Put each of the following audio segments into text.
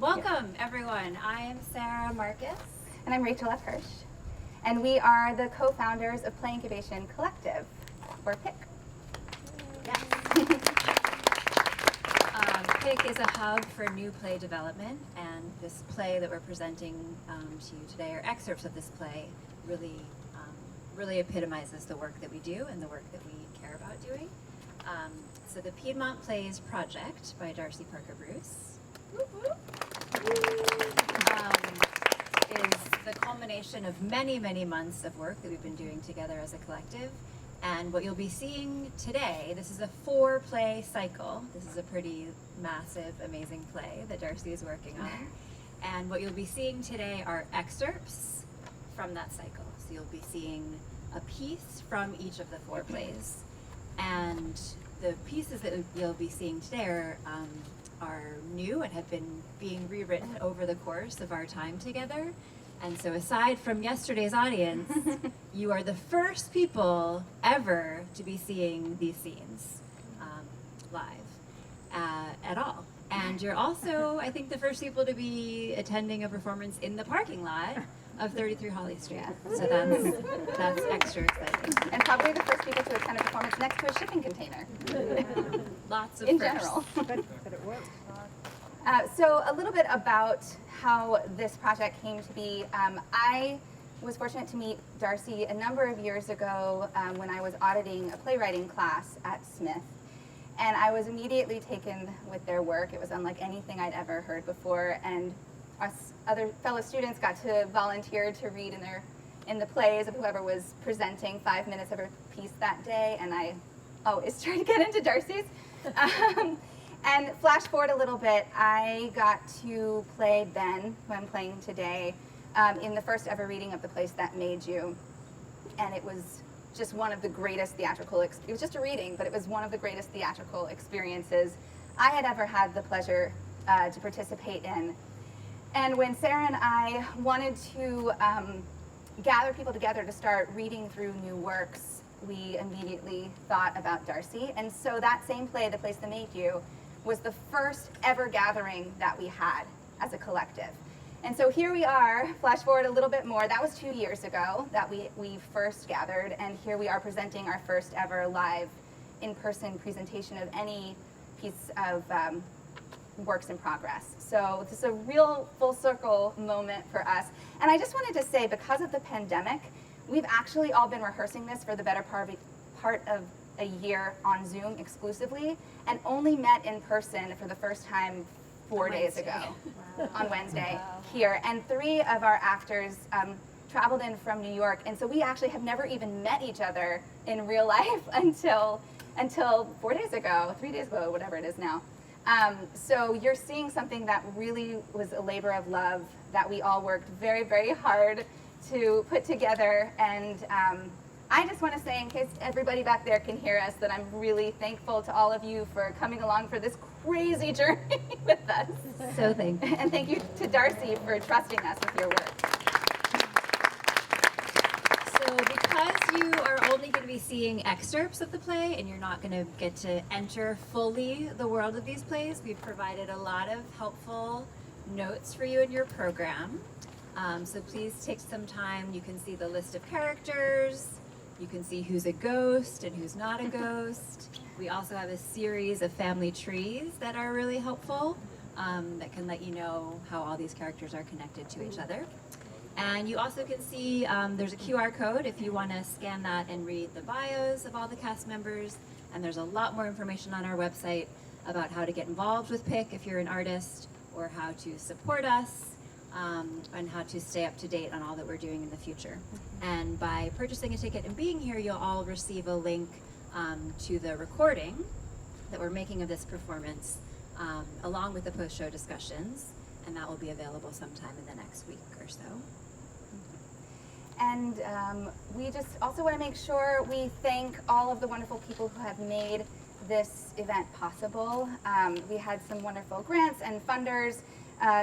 Welcome, everyone. I'm Sarah Marcus. And I'm Rachel F. Hirsch. And we are the co-founders of Play Incubation Collective, or PIC. Yes. PIC is a hub for new play development, and this play that we're presenting to you today, or excerpts of this play, really epitomizes the work that we do and the work that we care about doing. So the Piedmont Plays Project by Darcy Parker Bruce is the culmination of many, many months of work that we've been doing together as a collective. And what you'll be seeing today, this is a 4-play cycle. This is a pretty massive, amazing play that Darcy is working on. And what you'll be seeing today are excerpts from that cycle. So you'll be seeing a piece from each of the 4 plays. And the pieces that you'll be seeing today are new and have been being rewritten over the course of our time together. And so aside from yesterday's audience, you are the first people ever to be seeing these scenes live at all. And you're also, I think, the first people to be attending a performance in the parking lot of 33 Holly Street. Yeah. So that's extra exciting. And probably the first people to attend a performance next to a shipping container. Lots of in firsts. General. But it works. So a little bit about how this project came to be. I was fortunate to meet Darcy a number of years ago when I was auditing a playwriting class at Smith. And I was immediately taken with their work. It was unlike anything I'd ever heard before. And us other fellow students got to volunteer to read in the plays of whoever was presenting 5 minutes of a piece that day. And I always try to get into Darcy's. And flash forward a little bit, I got to play Ben, who I'm playing today, in the first ever reading of The Place That Made You. And it was just one of the greatest theatrical, it was just a reading, but it was one of the greatest theatrical experiences I had ever had the pleasure to participate in. And when Sarah and I wanted to gather people together to start reading through new works, we immediately thought about Darcy. And so that same play, The Place That Made You, was the first ever gathering that we had as a collective. And so here we are, flash forward a little bit more, that was 2 years ago that we first gathered, and here we are presenting our first ever live in-person presentation of any piece of works in progress. So this is a real full circle moment for us. And I just wanted to say, because of the pandemic, we've actually all been rehearsing this for the better part of a year on Zoom exclusively, and only met in person for the first time 4 days ago. Wow. On Wednesday here. And 3 of our actors traveled in from New York, and so we actually have never even met each other in real life until 4 days ago, 3 days ago, whatever it is now. So you're seeing something that really was a labor of love that we all worked very, very hard to put together. And I just want to say, in case everybody back there can hear us, that I'm really thankful to all of you for coming along for this crazy journey with us. So thankful. And thank you to Darcy for trusting us with your work. So because you are only going to be seeing excerpts of the play and you're not going to get to enter fully the world of these plays, we've provided a lot of helpful notes for you in your program. So please take some time. You can see the list of characters. You can see who's a ghost and who's not a ghost. We also have a series of family trees that are really helpful, that can let you know how all these characters are connected to each other. And you also can see there's a QR code if you want to scan that and read the bios of all the cast members. And there's a lot more information on our website about how to get involved with PIC if you're an artist, or how to support us, and how to stay up to date on all that we're doing in the future. And by purchasing a ticket and being here, you'll all receive a link to the recording that we're making of this performance, along with the post-show discussions, and that will be available sometime in the next week or so. And we just also want to make sure we thank all of the wonderful people who have made this event possible. We had some wonderful grants and funders.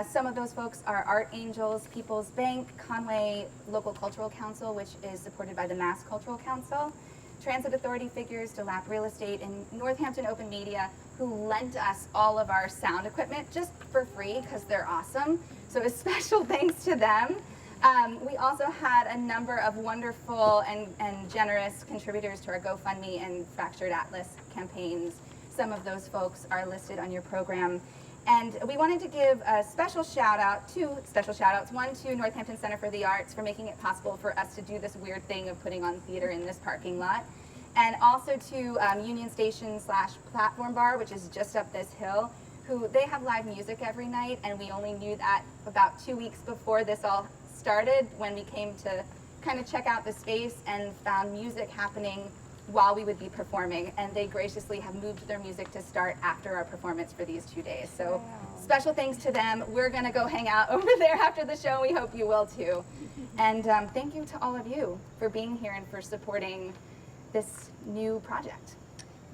Some of those folks are Art Angels, People's Bank, Conway Local Cultural Council, which is supported by the Mass Cultural Council. Transit Authority figures, DeLapp Real Estate, and Northampton Open Media, who lent us all of our sound equipment just for free because they're awesome. So a special thanks to them. We also had a number of wonderful and generous contributors to our GoFundMe and Fractured Atlas campaigns. Some of those folks are listed on your program. And we wanted to give a special shout out, two special shout outs. One to Northampton Center for the Arts for making it possible for us to do this weird thing of putting on theater in this parking lot. And also to Union Station / Platform Bar, which is just up this hill, who they have live music every night, and we only knew that about 2 weeks before this all started, when we came to kind of check out the space and found music happening while we would be performing, and they graciously have moved their music to start after our performance for these 2 days. So special thanks to them. We're gonna go hang out over there after the show. We hope you will too. And thank you to all of you for being here and for supporting this new project.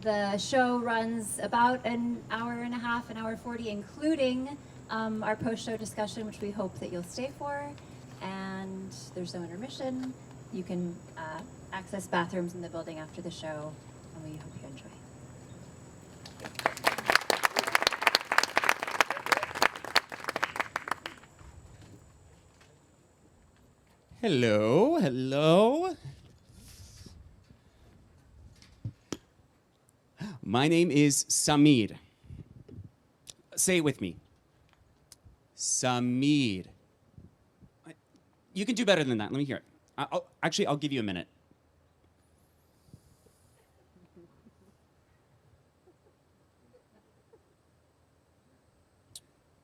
The show runs about an hour and a half, an hour 40, including our post-show discussion, which we hope that you'll stay for. And there's no intermission. You can access bathrooms in the building after the show, and we hope you enjoy. Hello, hello. My name is Samir. Say it with me. Samir. You can do better than that. Let me hear it. I'll give you a minute.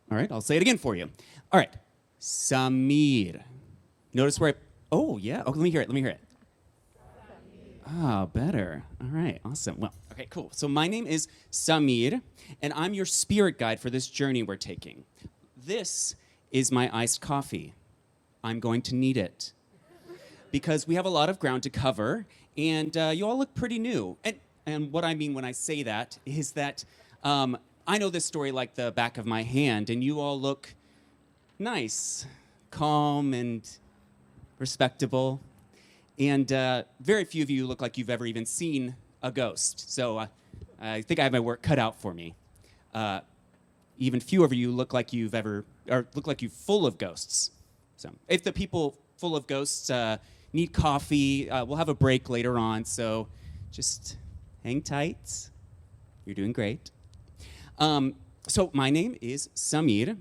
All right, I'll say it again for you. All right, Samir. Notice where oh, yeah. Oh, let me hear it. Ah, better. All right, awesome. Well, okay, cool. So my name is Samir, and I'm your spirit guide for this journey we're taking. This is my iced coffee. I'm going to need it because we have a lot of ground to cover, and you all look pretty new. And what I mean when I say that is that I know this story like the back of my hand, and you all look nice, calm, and respectable. And very few of you look like you've ever even seen a ghost. So I think I have my work cut out for me. Even fewer of you look like you're full of ghosts. So if the people full of ghosts need coffee, we'll have a break later on. So just hang tight. You're doing great. So my name is Samir.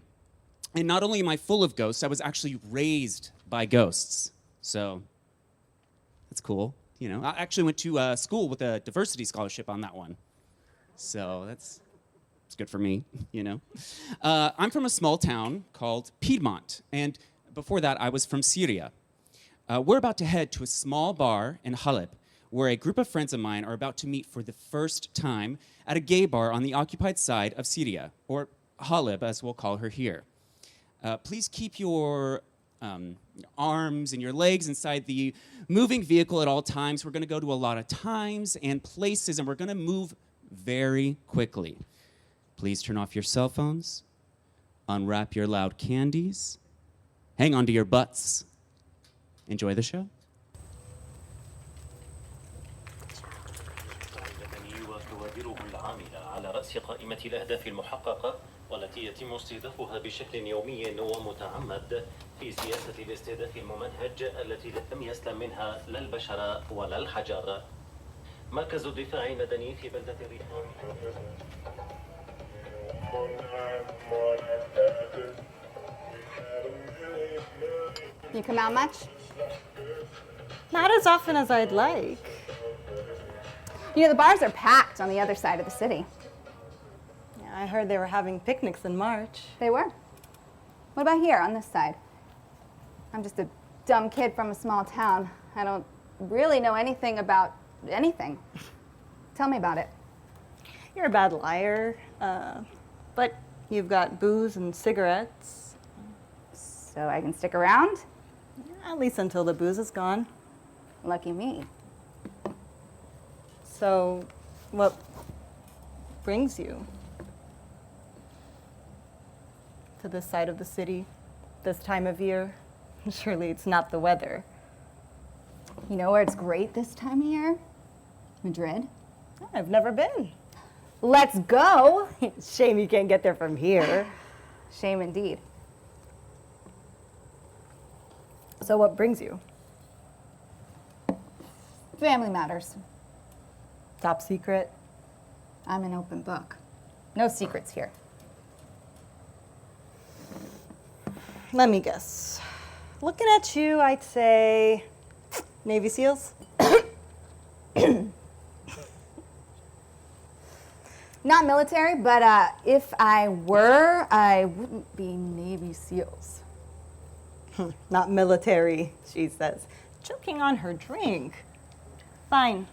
And not only am I full of ghosts, I was actually raised by ghosts. So that's cool. You know, I actually went to school with a diversity scholarship on that one. So it's good for me, you know. I'm from a small town called Piedmont. And before that, I was from Syria. We're about to head to a small bar in Halep, where a group of friends of mine are about to meet for the first time at a gay bar on the occupied side of Syria, or Halep, as we'll call her here. Please keep your arms and your legs inside the moving vehicle at all times. We're going to go to a lot of times and places, and we're going to move very quickly. Please turn off your cell phones, unwrap your loud candies, hang on to your butts. Enjoy the show. على رأس قائمة الأهداف المحققة والتي يتم استهدافها بشكل يومي ومتعمد في سياسة الاستهداف الممنهج التي لم يسلم منها لا البشر ولا الحجر. مركز الدفاع المدني في بلدة الريحان. You come out much? Not as often as I'd like. You know, the bars are packed on the other side of the city. Yeah, I heard they were having picnics in March. They were. What about here on this side? I'm just a dumb kid from a small town. I don't really know anything about anything. Tell me about it. You're a bad liar, but you've got booze and cigarettes. So I can stick around? At least until the booze is gone. Lucky me. So, what brings you to this side of the city, this time of year? Surely it's not the weather. You know where it's great this time of year? Madrid? I've never been. Let's go! Shame you can't get there from here. Shame indeed. So what brings you? Family matters. Top secret? I'm an open book. No secrets here. Let me guess. Looking at you, I'd say Navy SEALs? Not military, but if I were, I wouldn't be Navy SEALs. Not military, she says, choking on her drink. Fine.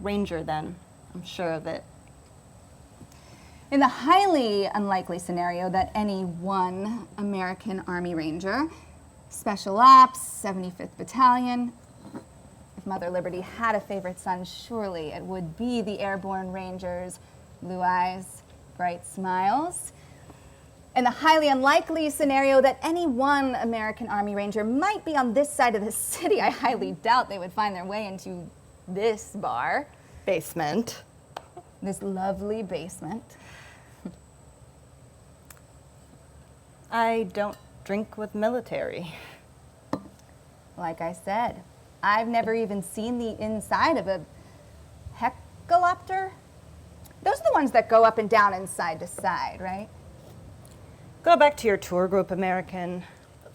Ranger, then. I'm sure of it. In the highly unlikely scenario that any one American Army Ranger, Special Ops, 75th Battalion, if Mother Liberty had a favorite son, surely it would be the Airborne Rangers. Blue eyes, bright smiles. In the highly unlikely scenario that any one American Army Ranger might be on this side of the city, I highly doubt they would find their way into this bar, Basement. this lovely basement. I don't drink with military. Like I said, I've never even seen the inside of a helicopter. Those are the ones that go up and down and side to side, right? Go back to your tour group, American.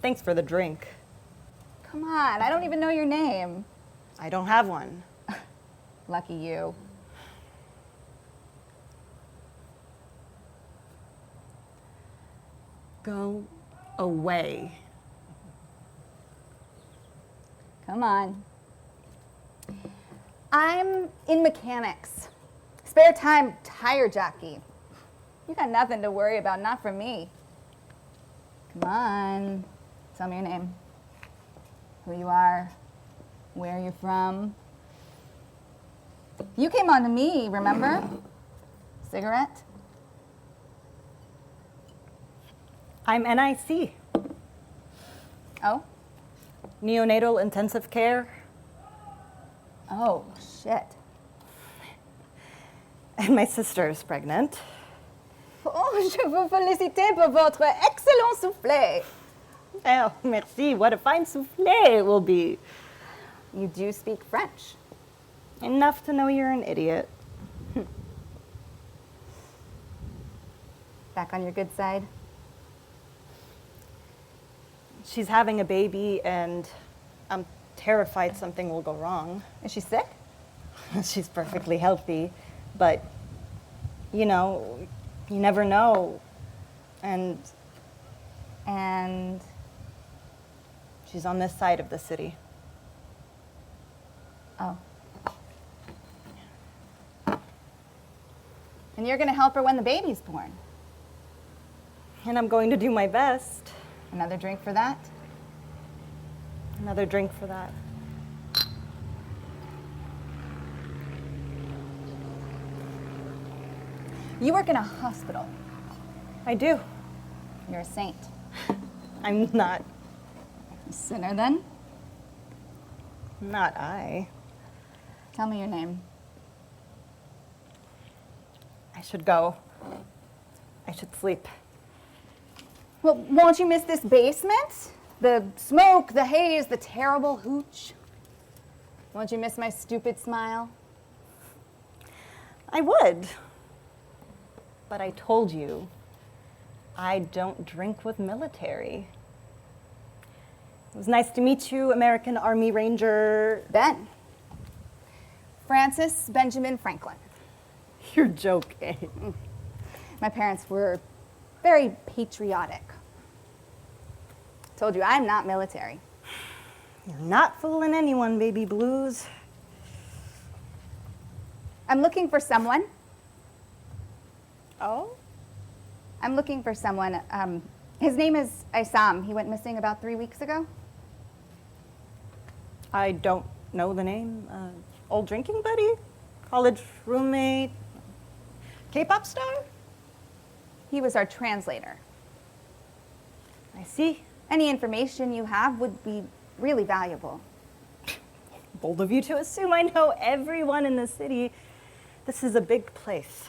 Thanks for the drink. Come on, I don't even know your name. I don't have one. Lucky you. Go away. Come on. I'm in mechanics. Spare time tire jockey. You got nothing to worry about, not from me. Come on. Tell me your name. Who you are. Where you're from. You came on to me, remember? Cigarette? I'm NIC. Oh? Neonatal intensive care. Oh, shit. And my sister is pregnant. Oh, je vous félicite pour votre excellent soufflé. Oh, merci. What a fine soufflé it will be. You do speak French. Enough to know you're an idiot. Back on your good side? She's having a baby, and I'm terrified something will go wrong. Is she sick? She's perfectly healthy, but, you know, you never know. And she's on this side of the city. Oh. And you're going to help her when the baby's born. And I'm going to do my best. Another drink for that? Another drink for that. You work in a hospital. I do. You're a saint. I'm not. A sinner, then? Not I. Tell me your name. I should go. I should sleep. Well, won't you miss this basement? The smoke, the haze, the terrible hooch. Won't you miss my stupid smile? I would. But I told you, I don't drink with military. It was nice to meet you, American Army Ranger. Ben. Francis Benjamin Franklin. You're joking. My parents were very patriotic. Told you, I'm not military. You're not fooling anyone, baby blues. I'm looking for someone. Oh? I'm looking for someone. His name is Isam. He went missing about 3 weeks ago. I don't know the name. Old drinking buddy? College roommate? K-pop star? He was our translator. I see. Any information you have would be really valuable. Bold of you to assume I know everyone in the city. This is a big place.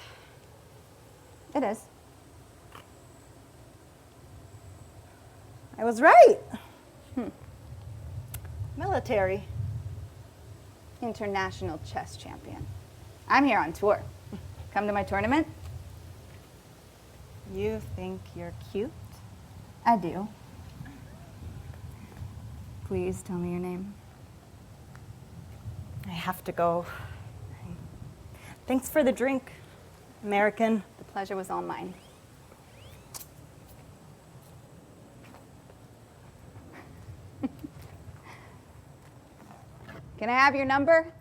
It is. I was right. Military. International chess champion. I'm here on tour. Come to my tournament? You think you're cute? I do. Please tell me your name. I have to go. Thanks for the drink, American. The pleasure was all mine. Can I have your number?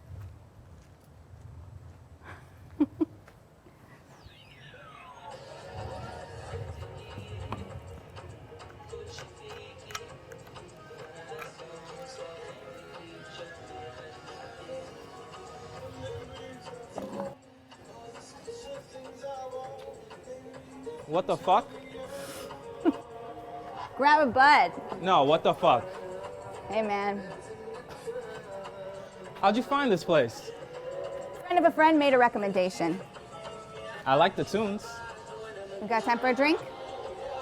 What the fuck? Grab a bud. No, what the fuck? Hey, man. How'd you find this place? Friend of a friend made a recommendation. I like the tunes. You got time for a drink?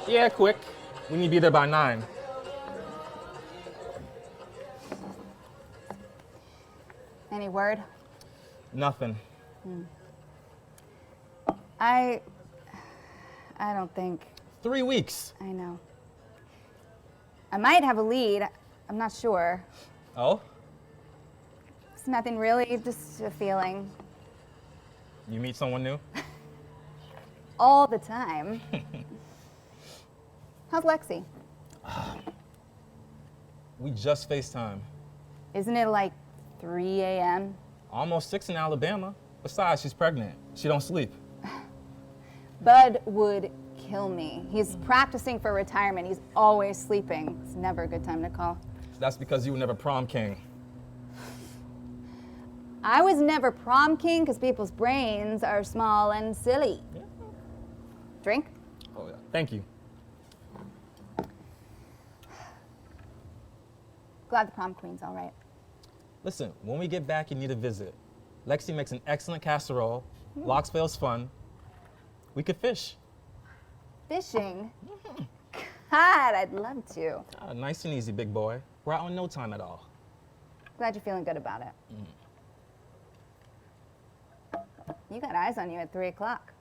Yeah, quick. We need to be there by 9. Any word? Nothing. I don't think. 3 weeks. I know. I might have a lead. I'm not sure. Oh? It's nothing really, just a feeling. You meet someone new? All the time. How's Lexi? We just FaceTime. Isn't it like 3 a.m.? Almost 6 in Alabama. Besides, she's pregnant. She don't sleep. Bud would kill me. He's practicing for retirement. He's always sleeping. It's never a good time to call. That's because you were never prom king. I was never prom king because people's brains are small and silly. Yeah. Drink? Oh, yeah. Thank you. Glad the prom queen's all right. Listen, when we get back, you need a visit. Lexi makes an excellent casserole. Loxvale's fun. We could fish. Fishing? God, I'd love to. Nice and easy, big boy. We're out in no time at all. Glad you're feeling good about it. You got eyes on you at 3 o'clock.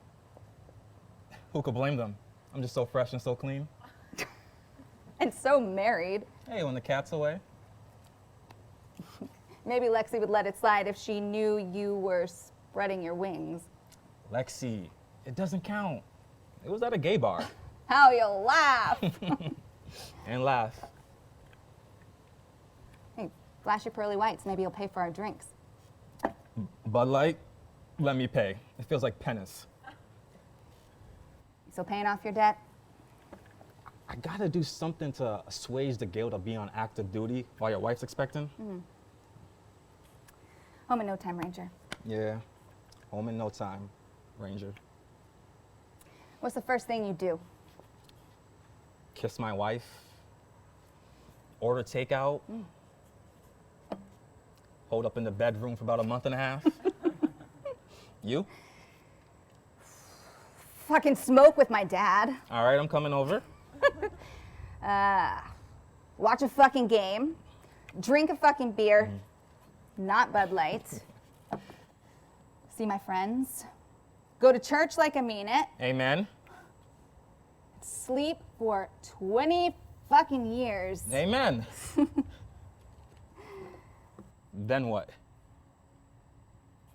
Who could blame them? I'm just so fresh and so clean. And so married. Hey, when the cat's away. Maybe Lexi would let it slide if she knew you were spreading your wings. Lexi, it doesn't count. It was at a gay bar. How you'll laugh. And laugh. Hey, flash your pearly whites. Maybe you'll pay for our drinks. Bud Light, let me pay. It feels like penance. So paying off your debt? I gotta do something to assuage the guilt of being on active duty while your wife's expecting. Home in no time, Ranger. Yeah, home in no time, Ranger. What's the first thing you do? Kiss my wife. Order takeout. Hold up in the bedroom for about a month and a half. You? Fucking smoke with my dad. All right, I'm coming over. Watch a fucking game. Drink a fucking beer. Not Bud Light. See my friends. Go to church like I mean it. Amen. Sleep for 20 fucking years. Amen. Then what?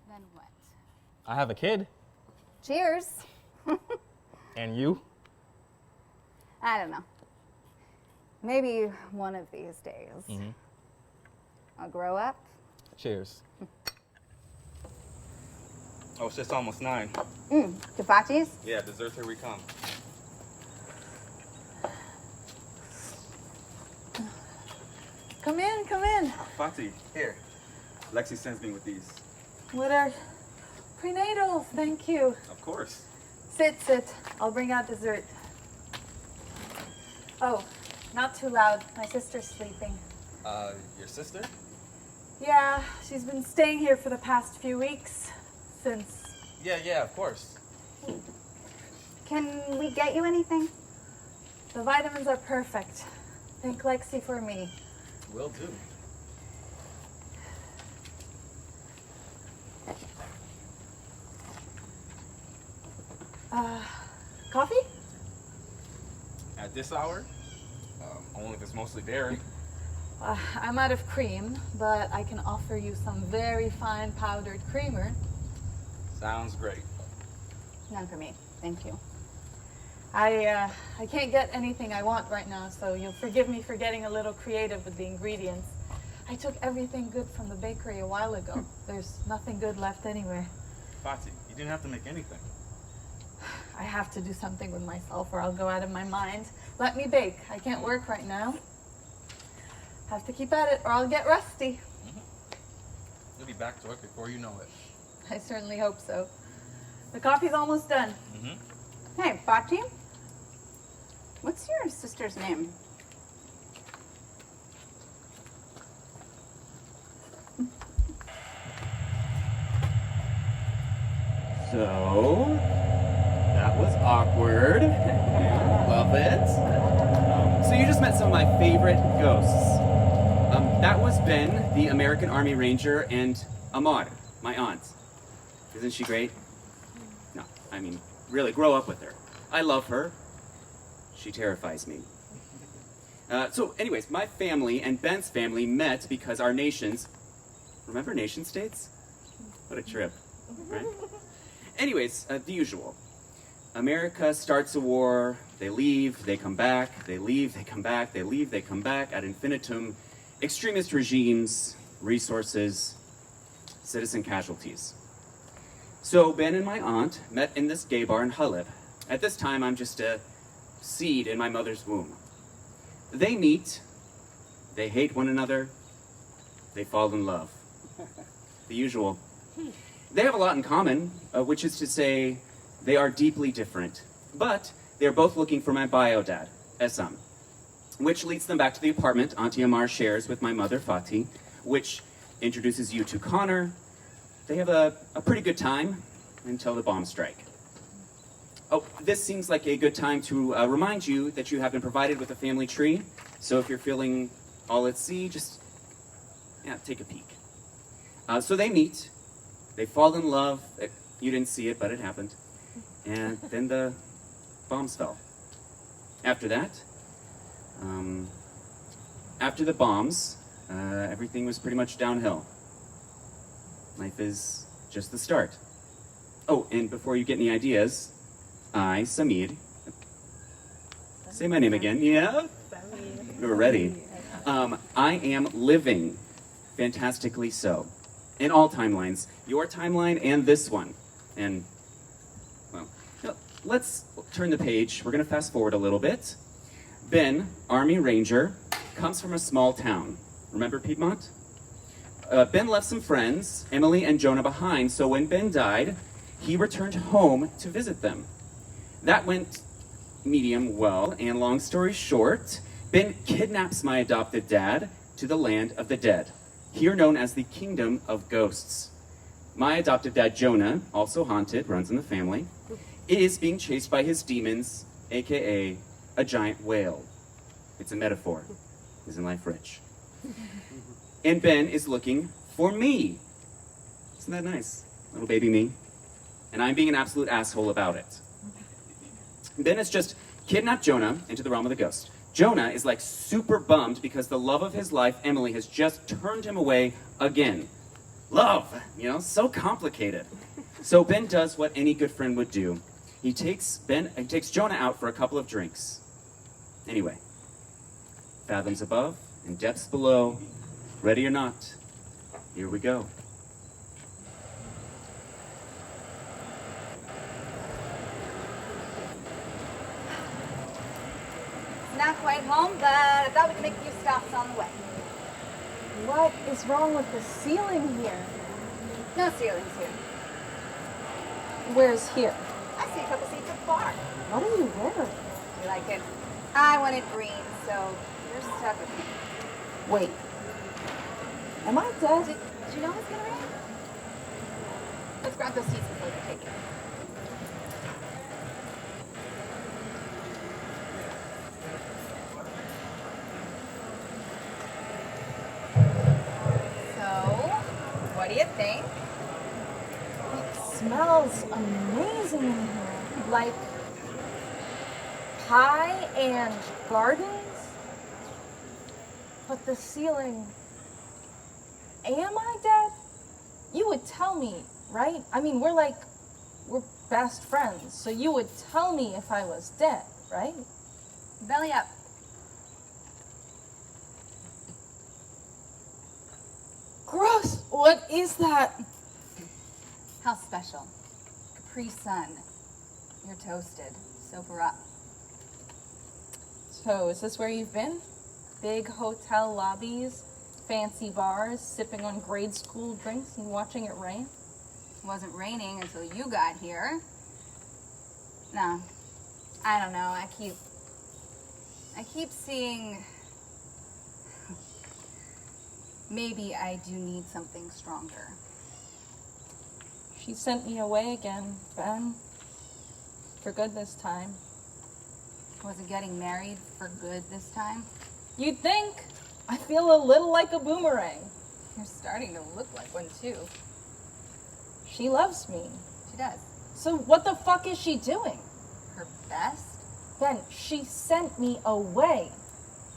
Then what? I have a kid. Cheers. And you? I don't know. Maybe one of these days. I'll grow up. Cheers. Oh, it's just almost 9. Gazpachos? Yeah, desserts, here we come. Come in, come in. Fati, here. Lexi sends me with these. What are prenatals? Thank you. Of course. Sit, sit. I'll bring out dessert. Oh, not too loud. My sister's sleeping. Your sister? Yeah, she's been staying here for the past few weeks. Since. Yeah, of course. Can we get you anything? The vitamins are perfect. Thank Lexi for me. Will do. Coffee? At this hour? Only if it's mostly dairy. I'm out of cream, but I can offer you some very fine powdered creamer. Sounds great. None for me. Thank you. I can't get anything I want right now, so you'll forgive me for getting a little creative with the ingredients. I took everything good from the bakery a while ago. There's nothing good left anywhere. Fati, you didn't have to make anything. I have to do something with myself or I'll go out of my mind. Let me bake. I can't work right now. Have to keep at it or I'll get rusty. You'll be back to work before you know it. I certainly hope so. The coffee's almost done. Hey, Fati, what's your sister's name? So, that was awkward. Love it. So you just met some of my favorite ghosts. That was Ben, the American Army Ranger, and Amar, my aunt. Isn't she great? No, I mean, really, grow up with her. I love her. She terrifies me. So anyways, my family and Ben's family met because our nations, remember nation states? What a trip, right? Anyways, the usual. America starts a war, they leave, they come back, they leave, they come back, they leave, they come back, ad infinitum, extremist regimes, resources, citizen casualties. So Ben and my aunt met in this gay bar in Haleb. At this time, I'm just a seed in my mother's womb. They meet, they hate one another, they fall in love. The usual. They have a lot in common, which is to say, they are deeply different. But they're both looking for my bio dad, Essam. Which leads them back to the apartment Auntie Amar shares with my mother, Fatih, which introduces you to Connor. They have a pretty good time until the bombs strike. Oh, this seems like a good time to remind you that you have been provided with a family tree. So if you're feeling all at sea, just take a peek. So they meet, they fall in love. You didn't see it, but it happened. And then the bombs fell. After that, after the bombs, everything was pretty much downhill. Life is just the start. Oh, and before you get any ideas, I, Samir, say my name again, yeah? We're ready. I am living, fantastically so, in all timelines, your timeline and this one. And, well, let's turn the page. We're gonna fast forward a little bit. Ben, Army Ranger, comes from a small town. Remember Piedmont? Ben left some friends, Emily and Jonah, behind, so when Ben died, he returned home to visit them. That went medium well, and long story short, Ben kidnaps my adopted dad to the land of the dead, here known as the Kingdom of Ghosts. My adopted dad, Jonah, also haunted, runs in the family, is being chased by his demons, aka a giant whale. It's a metaphor. Isn't life rich? And Ben is looking for me. Isn't that nice? Little baby me. And I'm being an absolute asshole about it. Ben has just kidnapped Jonah into the realm of the ghost. Jonah is like super bummed because the love of his life, Emily, has just turned him away again. Love, so complicated. So Ben does what any good friend would do. He takes Jonah out for a couple of drinks. Anyway, fathoms above and depths below, ready or not, here we go. Not quite home, but I thought we could make a few stops on the way. What is wrong with the ceiling here? No ceilings here. Where's here? I see a couple seats at the bar. What are you wearing? You like it? I wanted green, so you're stuck with me. Wait. Am I dead? Did you know it was gonna rain? Let's grab those seats before they take it. So, what do you think? It smells amazing in here. Like pie and gardens. But the ceiling. Am I dead? You would tell me, right? I mean, we're best friends, so you would tell me if I was dead, right? Belly up. Gross! What is that? How special. Capri Sun. You're toasted. Sober up. So, is this where you've been? Big hotel lobbies, fancy bars, sipping on grade school drinks and watching it rain? It wasn't raining until you got here. No, I don't know. I keep seeing. Maybe I do need something stronger. She sent me away again, Ben. For good this time. Wasn't getting married for good this time. You'd think. I feel a little like a boomerang. You're starting to look like one too. She loves me. She does. So what the fuck is she doing? Her best? Ben, she sent me away.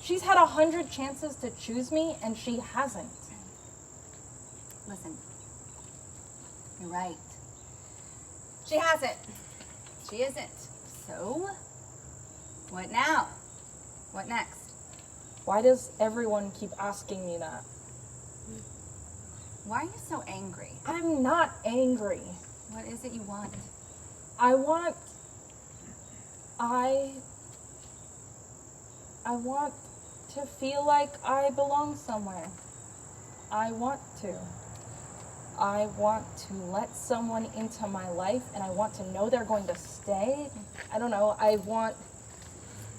She's had 100 chances to choose me, and she hasn't. Listen, you're right. She hasn't. She isn't. So, what now? What next? Why does everyone keep asking me that? Why are you so angry? I'm not angry. What is it you want? I want to feel like I belong somewhere. I want to let someone into my life, and I want to know they're going to stay. I don't know, I want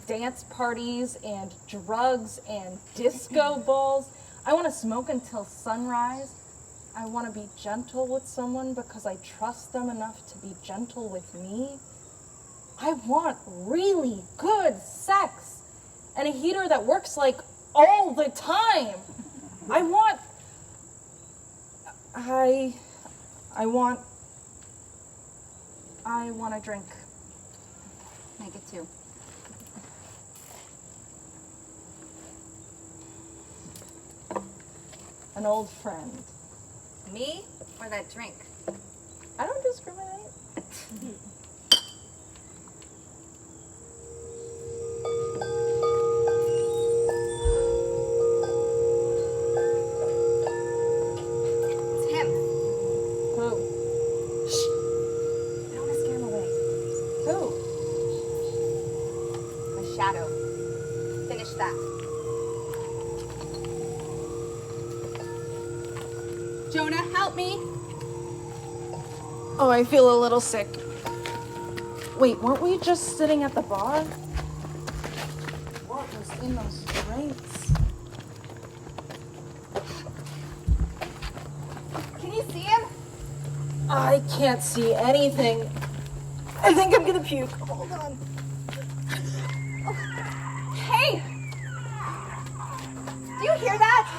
dance parties and drugs and disco balls. I want to smoke until sunrise. I want to be gentle with someone because I trust them enough to be gentle with me. I want really good sex and a heater that works like all the time. I want a drink. Make it two. An old friend. Me or that drink? I don't discriminate. It's him. Who? Shh. I don't want to scare him away. Who? My shadow. Finish that. Jonah, help me. Oh, I feel a little sick. Wait, weren't we just sitting at the bar? What was in those drinks? Can you see him? I can't see anything. I think I'm gonna puke. Hold on. Hey! Do you hear that?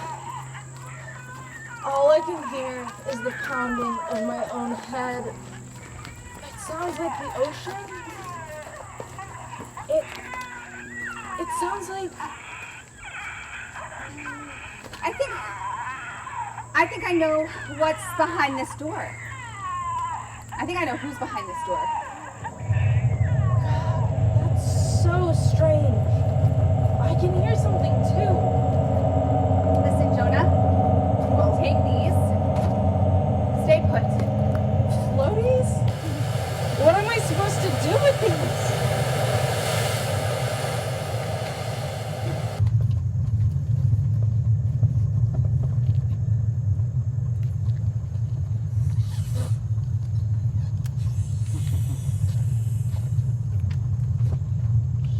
All I can hear is the pounding of my own head. It sounds like the ocean. It sounds like... I think I know what's behind this door. I think I know who's behind this door. That's so strange. I can hear something too. Listen, Jonah. Take these. Stay put. Floaties? What am I supposed to do with these?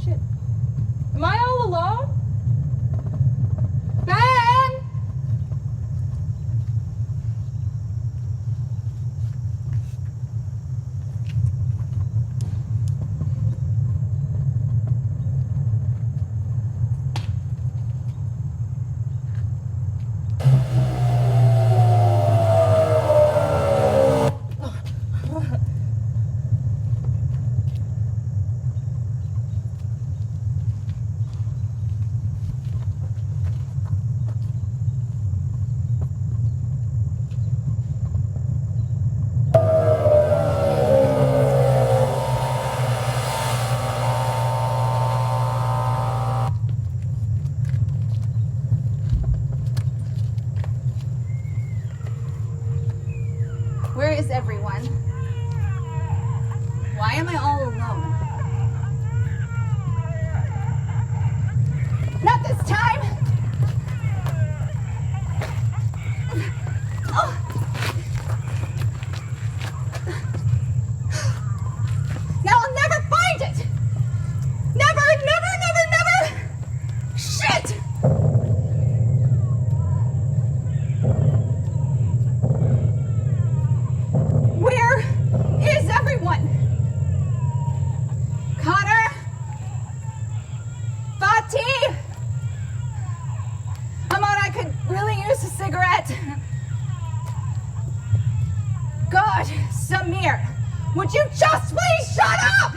Shit. Am I all alone? Ben! Why am I all alone? Not this time! Oh. Now I'll never find it! Never, never, never, never! Shit! Where is everyone? Connor? Fatih? Ahmad, I could really use a cigarette. God, Samir, would you just please shut up?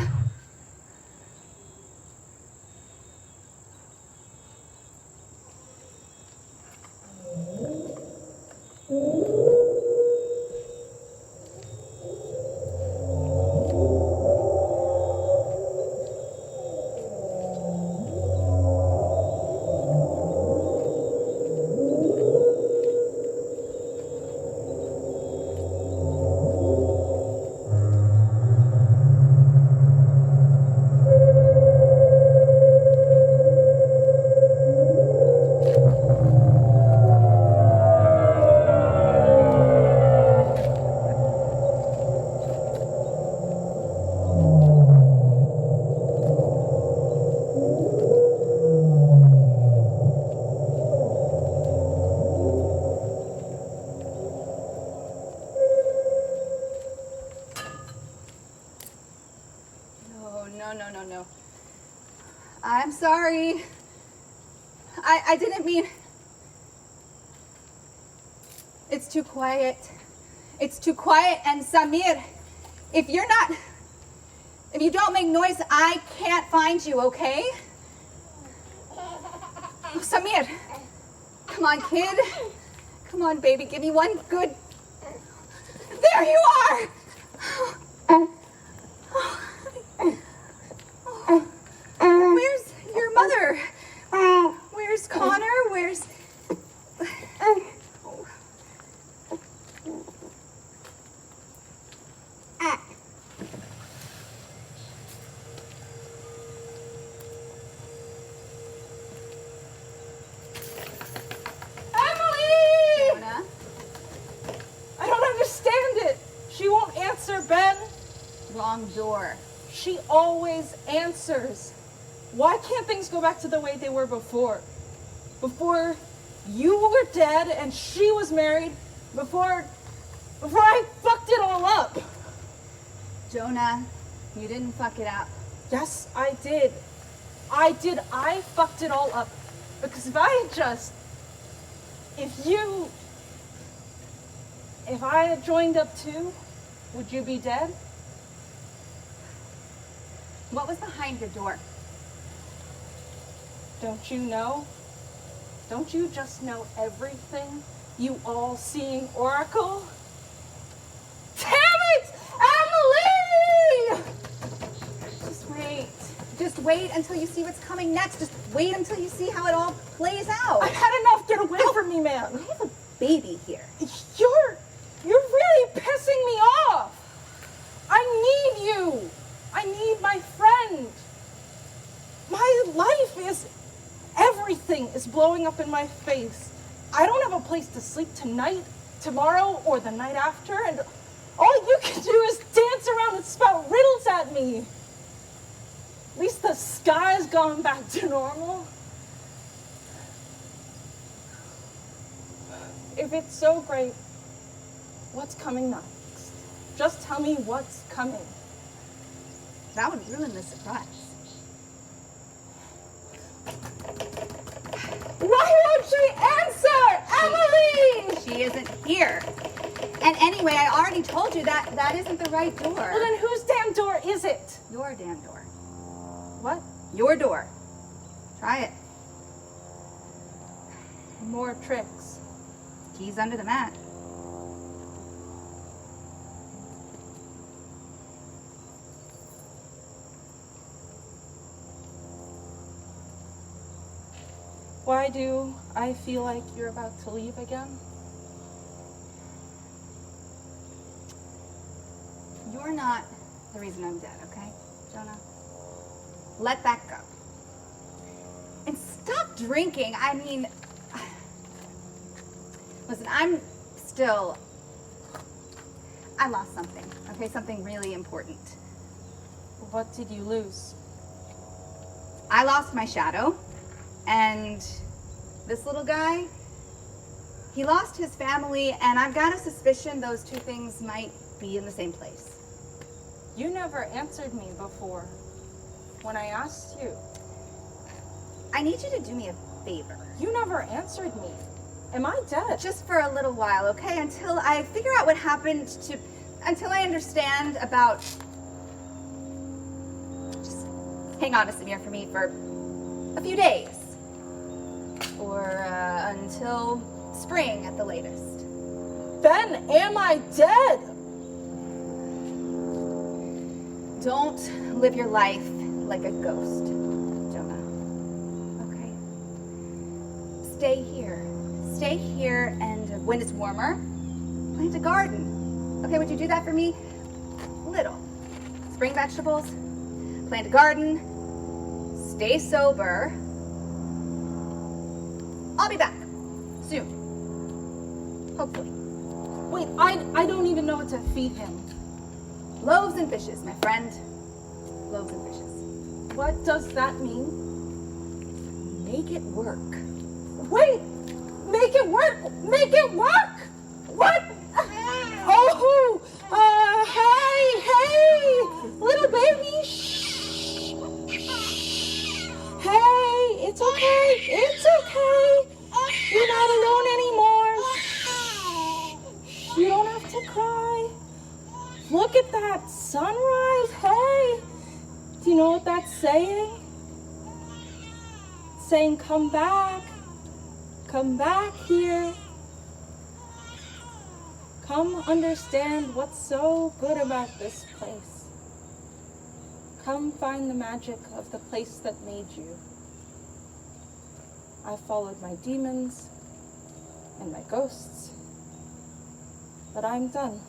No. I'm sorry. I didn't mean... It's too quiet. It's too quiet, and Samir, if you don't make noise, I can't find you, okay? Oh, Samir, come on, kid. Come on, baby, give me one good... There you are! Where's your mother? Where's Connor? Where's... Wrong door. She always answers. Why can't things go back to the way they were before? Before you were dead and she was married, before I fucked it all up. Jonah, you didn't fuck it up. Yes, I did. I fucked it all up. Because if I had joined up too, would you be dead? What was behind your door? Don't you know? Don't you just know everything? You all-seeing oracle? Damn it! Emily! Just wait until you see what's coming next. Just wait until you see how it all plays out. I've had enough. Get away from me, man. I have a baby here. You're really pissing me off. I need you. I need my friend. My life is... Everything is blowing up in my face. I don't have a place to sleep tonight, tomorrow, or the night after, and all you can do is dance around and spout riddles at me. At least the sky's gone back to normal. If it's so great, what's coming next? Just tell me what's coming. That would ruin the surprise. Why won't she answer? Emily! She isn't here. And anyway, I already told you that isn't the right door. Well, then whose damn door is it? Your damn door. What? Your door. Try it. More tricks. Keys under the mat. Why do I feel like you're about to leave again? You're not the reason I'm dead, okay, Jonah? Let that go. And stop drinking. I mean, listen, I lost something, okay? Something really important. What did you lose? I lost my shadow, and this little guy, he lost his family, and I've got a suspicion those two things might be in the same place. You never answered me before when I asked you. I need you to do me a favor. You never answered me. Am I dead? Just for a little while, okay? Until I figure out what happened until I understand about... Just hang on to Samir for me for a few days. Or until spring at the latest. Then am I dead? Don't live your life like a ghost, Jonah. Okay? Stay here. Stay here, and when it's warmer, plant a garden. Okay, would you do that for me? Little. Spring vegetables, plant a garden, stay sober. I'll be back soon. Hopefully. Wait, I don't even know what to feed him. Loaves and fishes, my friend. Loaves and fishes. What does that mean? Make it work. Wait! Make it work! Make it work! What? Oh! Hey! Little baby! Shh! Hey! It's okay! It's okay! You're not alone anymore! You don't have to cry. Look at that sunrise! Hey! Do you know what that's saying? It's saying, come back. Come back here. Come understand what's so good about this place. Come find the magic of the place that made you. I followed my demons and my ghosts, but I'm done.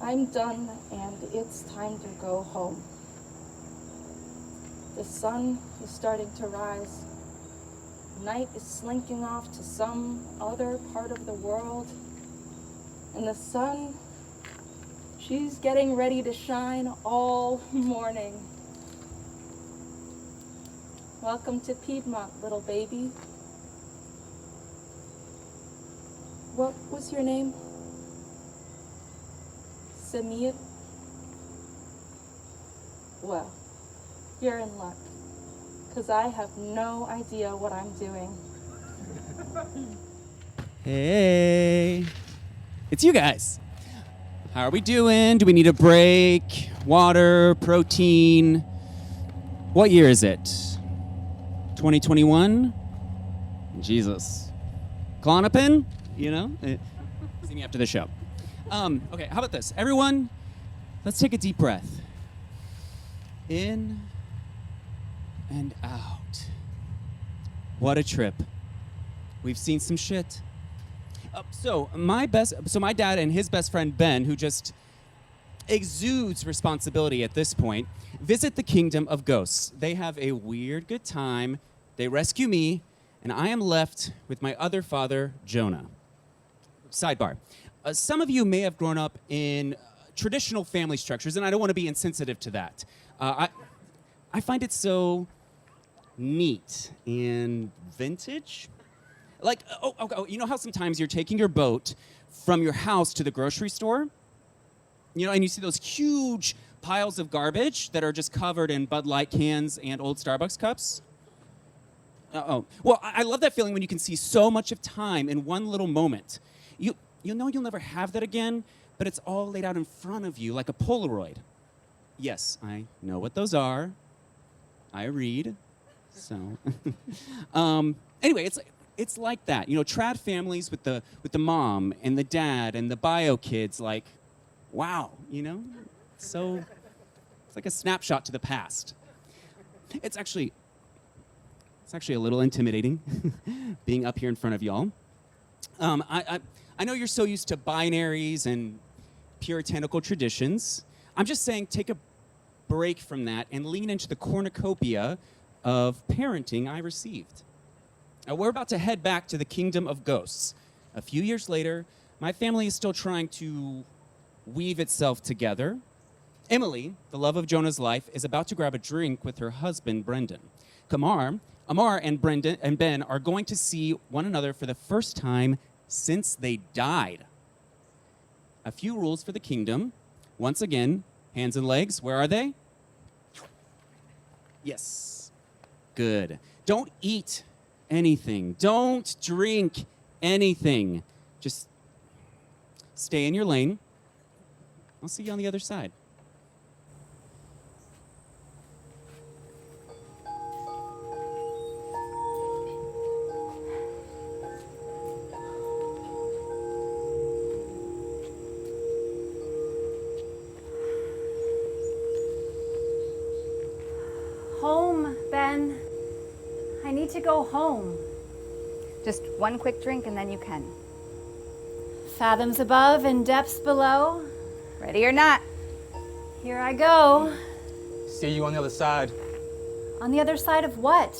I'm done, and it's time to go home. The sun is starting to rise. Night is slinking off to some other part of the world. And the sun, she's getting ready to shine all morning. Welcome to Piedmont, little baby. What was your name? Samir? Well, you're in luck, because I have no idea what I'm doing. Hey, it's you guys. How are we doing? Do we need a break? Water, protein? What year is it? 2021? Jesus. Klonopin? You know? See me after the show. Okay, how about this? Everyone, let's take a deep breath. In and out. What a trip. We've seen some shit. So my dad and his best friend Ben, who just exudes responsibility at this point, visit the kingdom of ghosts. They have a weird good time. They rescue me, and I am left with my other father, Jonah. Sidebar. Some of you may have grown up in traditional family structures, and I don't want to be insensitive to that. I find it so neat and vintage. Like, you know how sometimes you're taking your boat from your house to the grocery store? You know, and you see those huge piles of garbage that are just covered in Bud Light cans and old Starbucks cups? Well, I love that feeling when you can see so much of time in one little moment. You know you'll never have that again, but it's all laid out in front of you like a Polaroid. Yes, I know what those are. I read. So, anyway, it's like that. You know, trad families with the mom and the dad and the bio kids. Like, wow, you know, so it's like a snapshot to the past. It's actually a little intimidating being up here in front of y'all. I know you're so used to binaries and puritanical traditions. I'm just saying take a break from that and lean into the cornucopia of parenting I received. Now, we're about to head back to the kingdom of ghosts. A few years later, my family is still trying to weave itself together. Emily, the love of Jonah's life, is about to grab a drink with her husband, Brendan. Amar and Brendan and Ben are going to see one another for the first time since they died. A few rules for the kingdom. Once again, hands and legs, where are they? Yes. Good. Don't eat anything. Don't drink anything. Just stay in your lane. I'll see you on the other side. Home, Ben. I need to go home. Just one quick drink and then you can. Fathoms above and depths below. Ready or not. Here I go. See you on the other side. On the other side of what?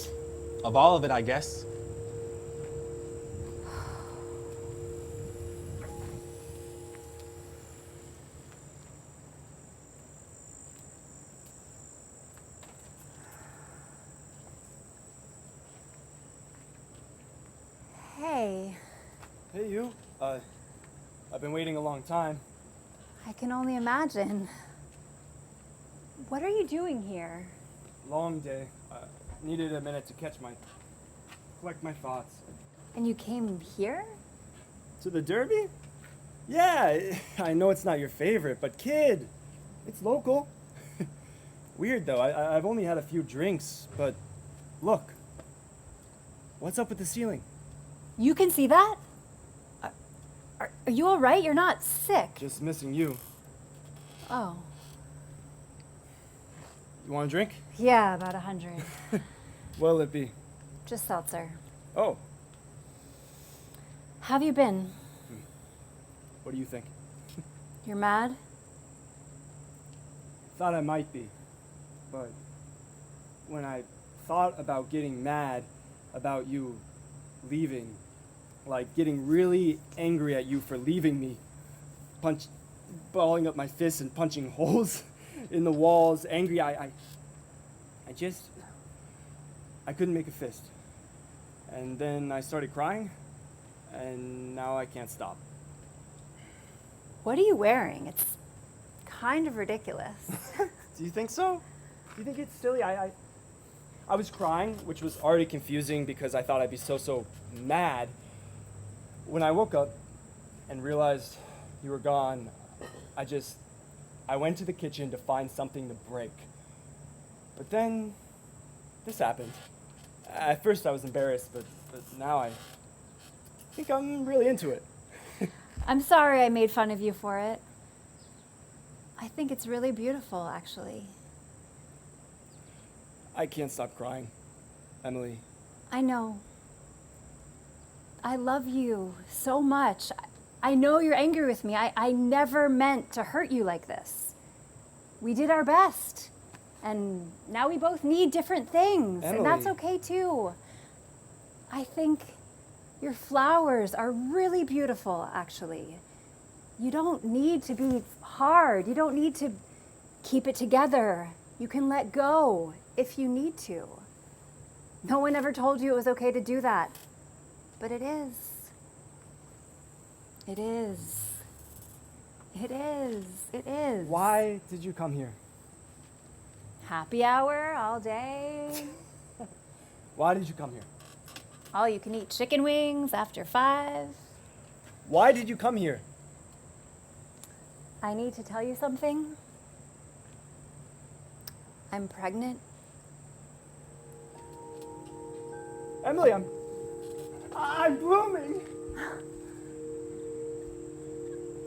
Of all of it, I guess. Hey, Hey, you. I've been waiting a long time. I can only imagine. What are you doing here? Long day. Needed a minute to collect my thoughts. And you came here? To the Derby? Yeah, I know it's not your favorite, but kid, it's local. Weird though, I've only had a few drinks, but look. What's up with the ceiling? You can see that? Are you all right? You're not sick. Just missing you. Oh. You want a drink? Yeah, about 100. What'll it be? Just seltzer. Oh, Have you been? what do you think? You're mad? Thought I might be, but when I thought about getting mad about you leaving, like getting really angry at you for leaving me, balling up my fists and punching holes in the walls, angry, I couldn't make a fist. And then I started crying, and now I can't stop. What are you wearing? It's kind of ridiculous. Do you think so? Do you think it's silly? I was crying, which was already confusing because I thought I'd be so mad. When I woke up and realized you were gone, I went to the kitchen to find something to break. But then this happened. At first I was embarrassed, but now I think I'm really into it. I'm sorry I made fun of you for it. I think it's really beautiful, actually. I can't stop crying, Emily. I know. I love you so much. I know you're angry with me. I never meant to hurt you like this. We did our best. And now we both need different things. Emily. And that's okay too. I think your flowers are really beautiful, actually. You don't need to be hard. You don't need to keep it together. You can let go if you need to. No one ever told you it was okay to do that. But it is. It is. It is. It is. Why did you come here? Happy hour all day. Why did you come here? All you can eat chicken wings after 5. Why did you come here? I need to tell you something. I'm pregnant. Emily, I'm blooming.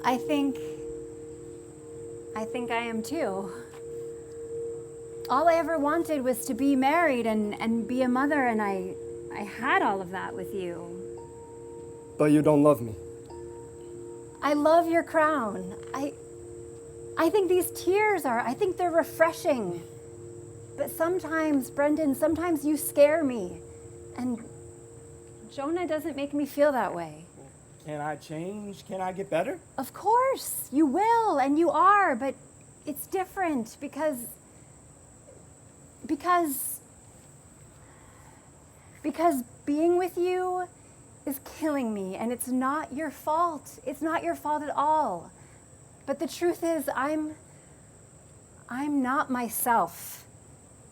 I think I am too. All I ever wanted was to be married and be a mother, and I had all of that with you. But you don't love me. I love your crown. I think these tears I think they're refreshing. But sometimes, Brendan, sometimes you scare me. And Jonah doesn't make me feel that way. Can I change? Can I get better? Of course, you will, and you are, but it's different because being with you is killing me, and it's not your fault. It's not your fault at all. But the truth is, I'm not myself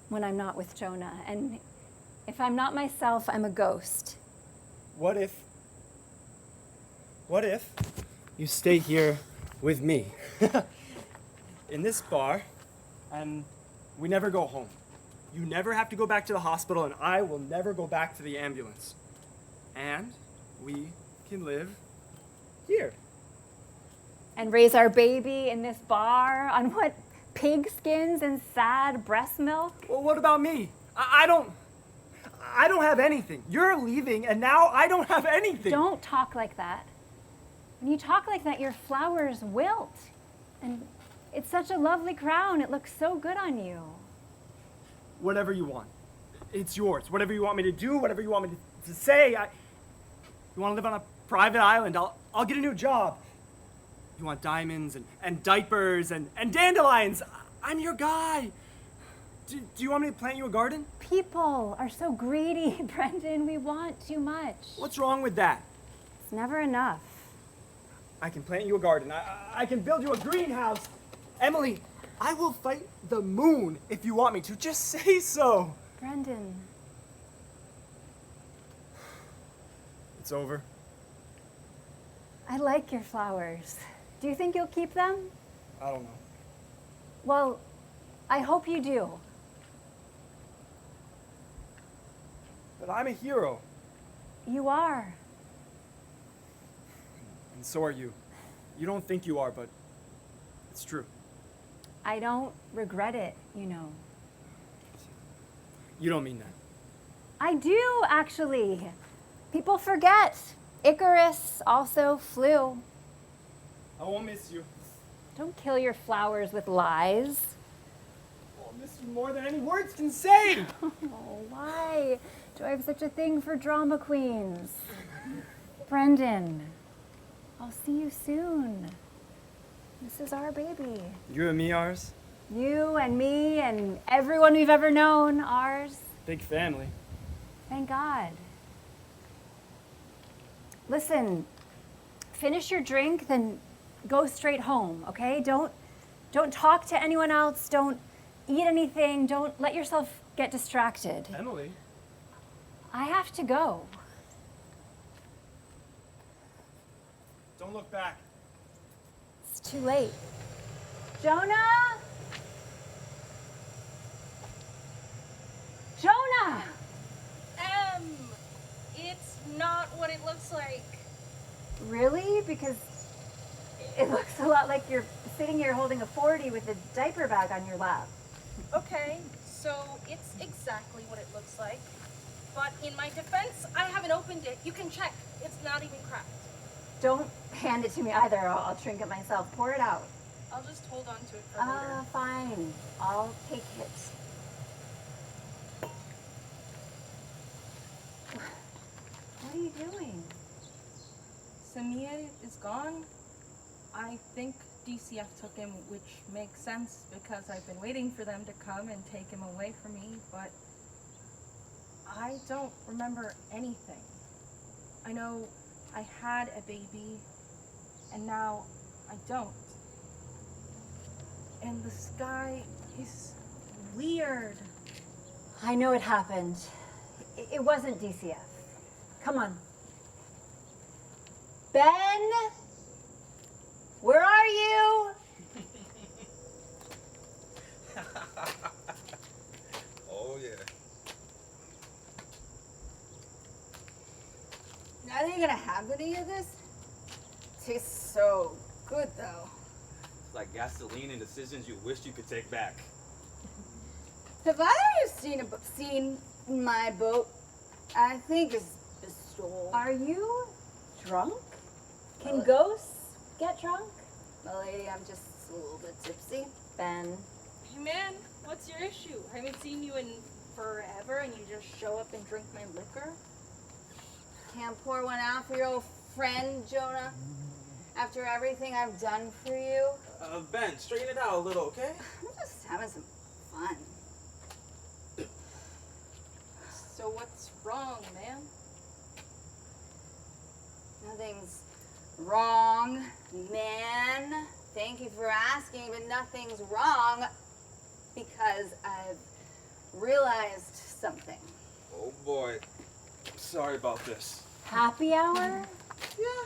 when I'm not with Jonah, and if I'm not myself, I'm a ghost. What if you stay here with me in this bar and we never go home? You never have to go back to the hospital and I will never go back to the ambulance. And we can live here. And raise our baby in this bar on what? Pig skins and sad breast milk? Well, what about me? I don't have anything. You're leaving and now I don't have anything. Don't talk like that. When you talk like that, your flowers wilt. And it's such a lovely crown. It looks so good on you. Whatever you want. It's yours. Whatever you want me to do, whatever you want me to say. You want to live on a private island, I'll get a new job. You want diamonds and diapers and dandelions. I'm your guy. Do you want me to plant you a garden? People are so greedy, Brendan. We want too much. What's wrong with that? It's never enough. I can plant you a garden. I can build you a greenhouse. Emily, I will fight the moon if you want me to. Just say so. Brendan. It's over. I like your flowers. Do you think you'll keep them? I don't know. Well, I hope you do. But I'm a hero. You are. And so are you. You don't think you are, but it's true. I don't regret it, you know. You don't mean that. I do, actually. People forget. Icarus also flew. I won't miss you. Don't kill your flowers with lies. I'll miss you more than any words can say. Oh, why do I have such a thing for drama queens? Brendan, I'll see you soon. This is our baby. You and me, ours. You and me and everyone we've ever known, ours. Big family. Thank God. Listen, finish your drink, then go straight home, okay? Don't talk to anyone else. Don't eat anything. Don't let yourself get distracted. Emily. I have to go. Don't look back. It's too late. Jonah! Jonah! It's not what it looks like. Really? Because it looks a lot like you're sitting here holding a 40 with a diaper bag on your lap. Okay, so it's exactly what it looks like. But in my defense, I haven't opened it. You can check. It's not even cracked. Don't hand it to me either. I'll drink it myself. Pour it out. I'll just hold on to it for later. Fine. I'll take it. What are you doing? Samir is gone. I think DCF took him, which makes sense because I've been waiting for them to come and take him away from me, but I don't remember anything. I know I had a baby, and now I don't. And the sky is weird. I know it happened. It wasn't DCF. Come on. Ben? Where are you? Oh, yeah. Are they gonna have any of this? Tastes so good though. It's like gasoline and decisions you wished you could take back. Have I ever seen my boat? I think it's Bristol. Are you drunk? Can ghosts get drunk? Well, lady, I'm just a little bit tipsy. Ben. Hey man, what's your issue? I haven't seen you in forever and you just show up and drink my liquor? Can't pour one out for your old friend, Jonah? After everything I've done for you? Ben, straighten it out a little, okay? I'm just having some fun. So what's wrong, man? Nothing's wrong, man. Thank you for asking, but nothing's wrong because I've realized something. Oh boy. Sorry about this. Happy hour? Yeah,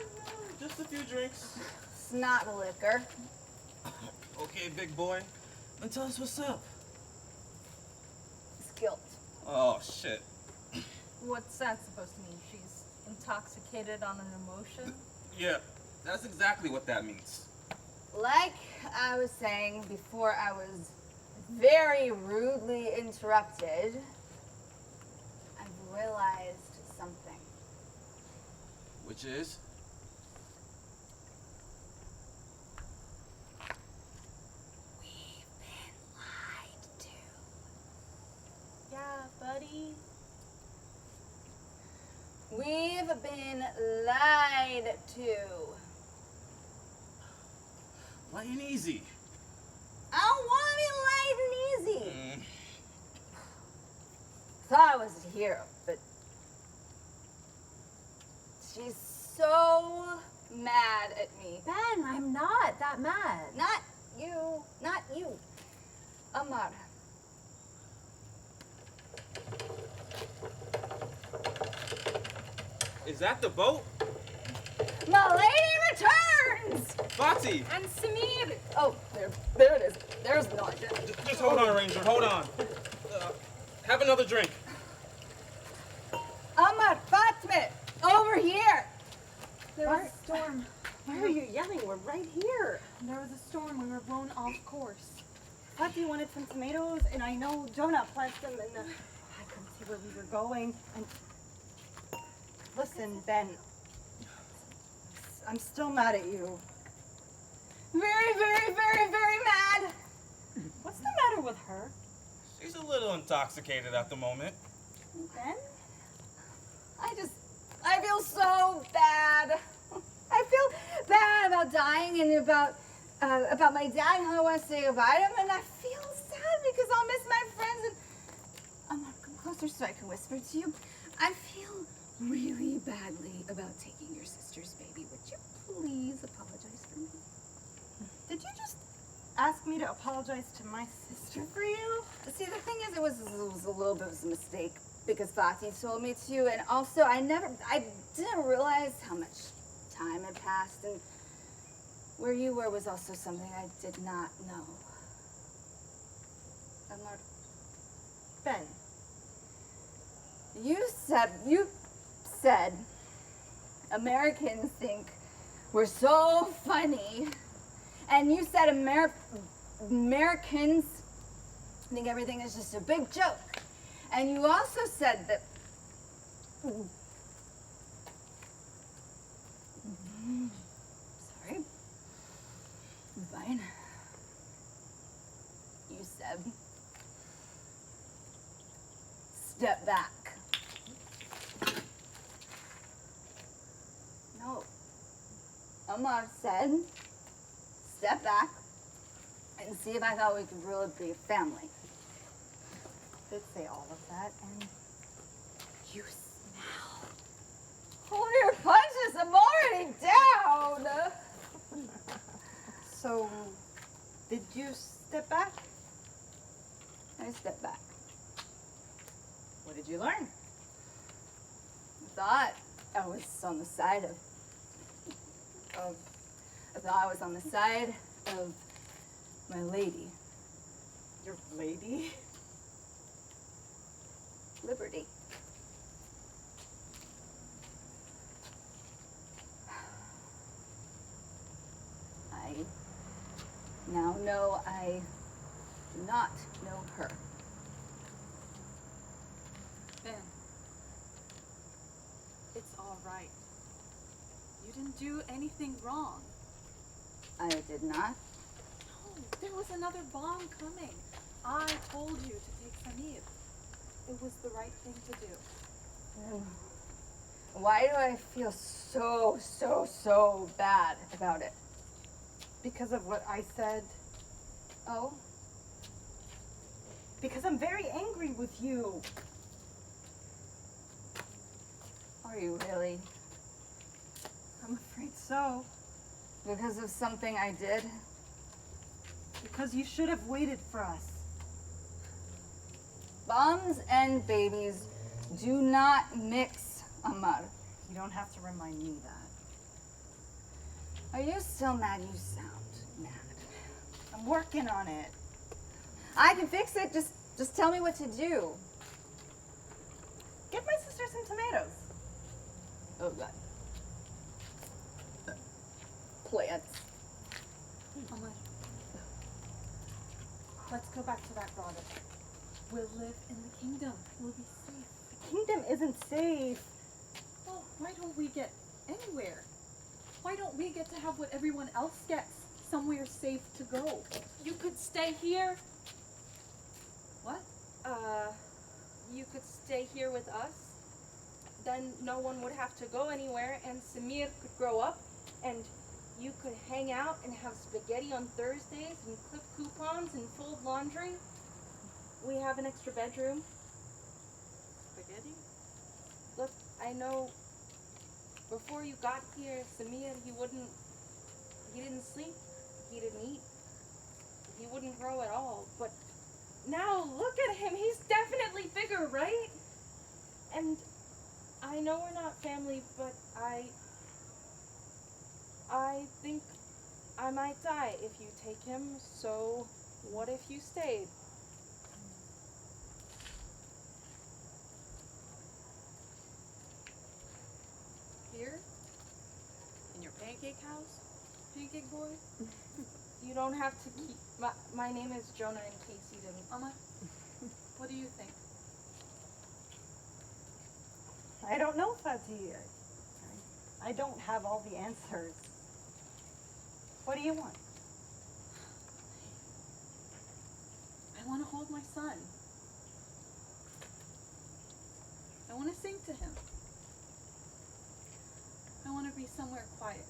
just a few drinks. It's not liquor. Okay, big boy. Then tell us what's up. It's guilt. Oh, shit. What's that supposed to mean? She's intoxicated on an emotion? Yeah, that's exactly what that means. Like I was saying before I was very rudely interrupted, I've realized something. Which is? We've been lied to. Yeah, buddy. We've been lied to. Light and easy. I don't want to be light and easy. Thought I was a hero, but she's so mad at me. Ben, I'm not that mad. Not you, not you. Amar. Is that the boat? My lady returns! Fati! And Samir! Oh, there it is. There's no idea. Just hold on, Ranger, hold on. Have another drink. Amar, Fatme, over here. There was a storm. Why are you yelling? We're right here. There was a storm. We were blown off course. Patty wanted some tomatoes, and I know Jonah planted them, and I couldn't see where we were going. And listen, Ben, I'm still mad at you. Very, very, very, very mad. What's the matter with her? She's a little intoxicated at the moment. Ben? I feel so bad. I feel bad about dying and about my dad and how I want to say goodbye to him, and I feel sad because I'll miss my friends. And Amar, come closer so I can whisper to you. I feel really badly about taking your sister's baby. Would you please apologize for me? Did you just ask me to apologize to my sister for you? See, the thing is, it was a little bit of a mistake because Fati told me to, and also I didn't realize how much time had passed, and where you were was also something I did not know. Amar, Ben, you said Americans think we're so funny, and you said Americans think everything is just a big joke. And you also said that sorry. Fine. You said step back. No. Amar said step back and see if I thought we could really be a family. did say all of that, and You smell. Hold your punches, I'm already down. so did you step back? I stepped back. What did you learn? I thought I was on the side of I thought I was on the side of my lady. Your lady? Liberty. I now know I do not know her. Ben, it's all right. You didn't do anything wrong. I did not. there was another bomb coming. I told you to take Samir. It was the right thing to do. Why do I feel so bad about it? Because of what I said. Oh? Because I'm very angry with you. Are you really? I'm afraid so. Because of something I did? Because you should have waited for us. Bombs and babies do not mix, Amar. You don't have to remind me that. Are you still mad? You sound mad. I'm working on it. I can fix it. Just tell me what to do. Get my sister some tomatoes. Oh, God. Plants. Amar, let's go back to that grotto. We'll live in the kingdom. We'll be safe. The kingdom isn't safe. Well, why don't we get anywhere? Why don't we get to have what everyone else gets? Somewhere safe to go. You could stay here. What? You could stay here with us. Then no one would have to go anywhere, and Samir could grow up, and you could hang out and have spaghetti on Thursdays and clip coupons and fold laundry. We have an extra bedroom. Spaghetti? Look, I know before you got here, Samir, he didn't sleep, he didn't eat, he wouldn't grow at all, but now look at him, he's definitely bigger, right? And I know we're not family, but I think I might die if you take him, so what if you stayed? Here? In your pancake house? Pancake boy? You don't have to keep, my name is Jonah in case you didn't. Mama, what do you think? I don't know, Fatih. I don't have all the answers. What do you want? I want to hold my son. I want to sing to him. I want to be somewhere quiet.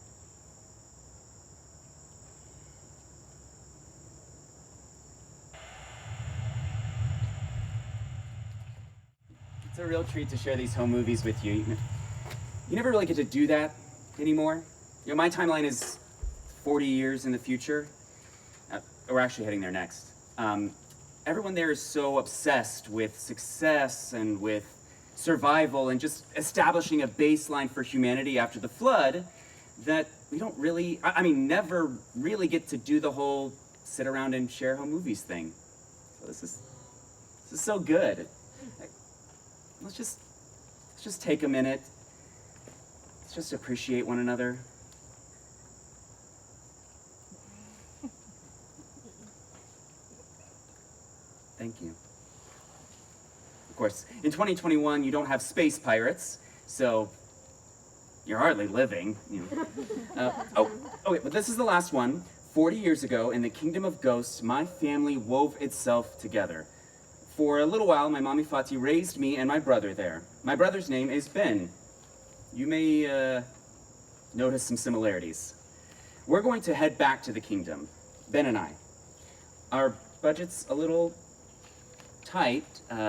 It's a real treat to share these home movies with you. You never really get to do that anymore. You know, my timeline is 40 years in the future. We're actually heading there next. Everyone there is so obsessed with success and with survival and just establishing a baseline for humanity after the flood that we don't really, never really get to do the whole sit around and share home movies thing. So this is so good. Let's just take a minute. Let's just appreciate one another. Thank you. Of course, in 2021, you don't have space pirates, so you're hardly living. You know. Okay, but this is the last one. 40 years ago, in the kingdom of ghosts, my family wove itself together. For a little while, my mommy Fatih raised me and my brother there. My brother's name is Ben. You may notice some similarities. We're going to head back to the kingdom, Ben and I. Our budget's a little tight,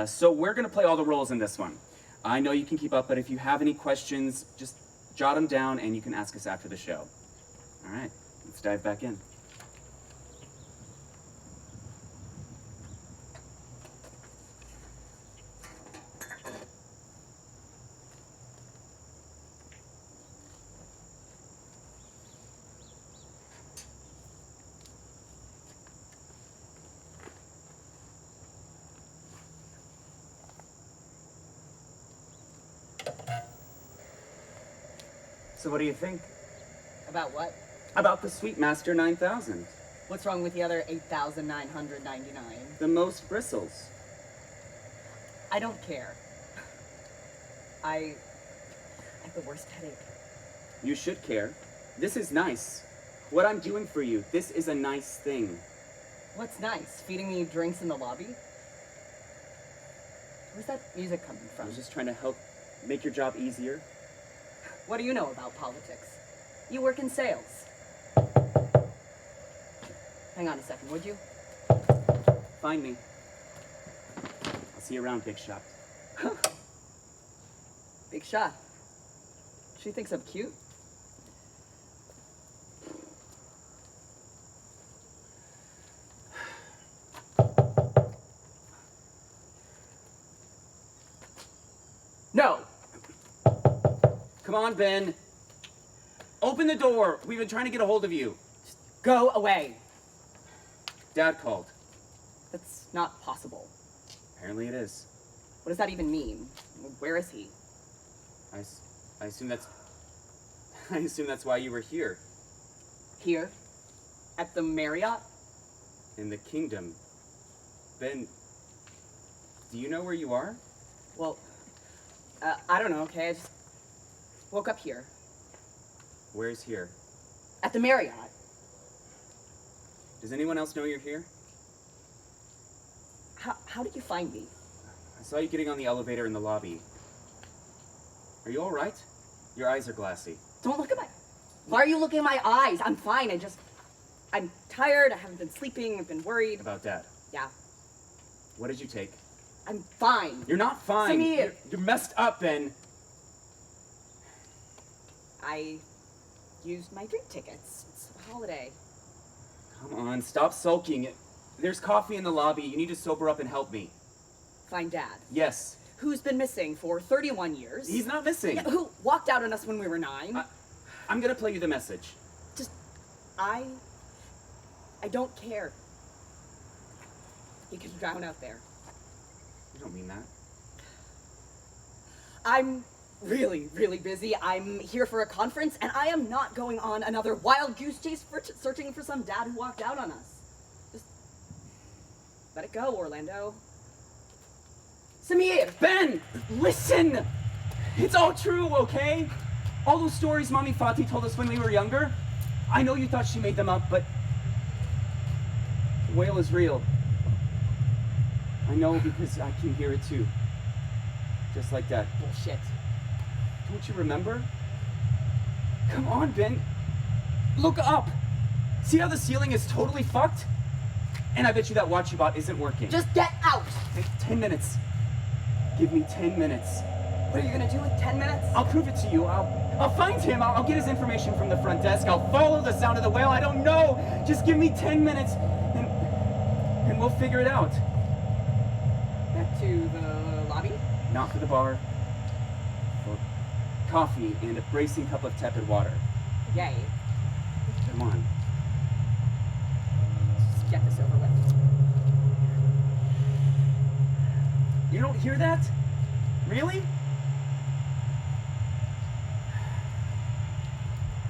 so we're gonna play all the roles in this one. I know you can keep up, but if you have any questions, just jot them down and you can ask us after the show. All right, let's dive back in. So what do you think? About what? About the Sweetmaster 9000. What's wrong with the other 8,999? The most bristles. I don't care. I have the worst headache. You should care. This is nice. What I'm doing for you, this is a nice thing. What's nice? Feeding me drinks in the lobby? Where's that music coming I from? was just trying to help make your job easier. What do you know about politics? You work in sales. Hang on a second, would you? Find me. I'll see you around, big shot. Big shot. She thinks I'm cute. No! Come on, Ben. Open the door. We've been trying to get a hold of you. Go away. Dad called. That's not possible. Apparently it is. What does that even mean? Where is he? I assume that's... I assume that's why you were here. Here? At the Marriott? In the kingdom. Ben, do you know where you are? Well, I don't know, okay? I just woke up here. Where's here? At the Marriott. Does anyone else know you're here? How did you find me? I saw you getting on the elevator in the lobby. Are you all right? Your eyes are glassy. Don't look at my... Why are you looking at my eyes? I'm fine, I'm tired, I haven't been sleeping, I've been worried. About Dad. Yeah, What did you take? I'm fine. You're not fine. Samir! You're messed up, Ben. I used my drink tickets. It's a holiday. Come on, stop sulking. There's coffee in the lobby. You need to sober up and help me. Find Dad. Yes. Who's been missing for 31 years. He's not missing. Yeah, who walked out on us when we were 9. I'm gonna play you the message. I don't care. He could drown out there. You don't mean that. I'm really, really busy. I'm here for a conference, and I am not going on another wild goose chase for searching for some dad who walked out on us. Just let it go, Orlando. Samir! Ben! Listen! It's all true, okay? All those stories Mommy Fati told us when we were younger. I know you thought she made them up, but the whale is real. I know because I can hear it too. Just like that. Bullshit. Don't you remember? Come on, Ben. Look up. See how the ceiling is totally fucked? And I bet you that watch you bought isn't working. Just get out! Hey, 10 minutes. Give me 10 minutes. What are you gonna do with 10 minutes? I'll prove it to you. I'll find him. I'll get his information from the front desk. I'll follow the sound of the whale. I don't know. Just give me 10 minutes and we'll figure it out. Back to the lobby? Not for the bar. For coffee and a bracing cup of tepid water. Yay. Come on. Just get this over with. You don't hear that? Really?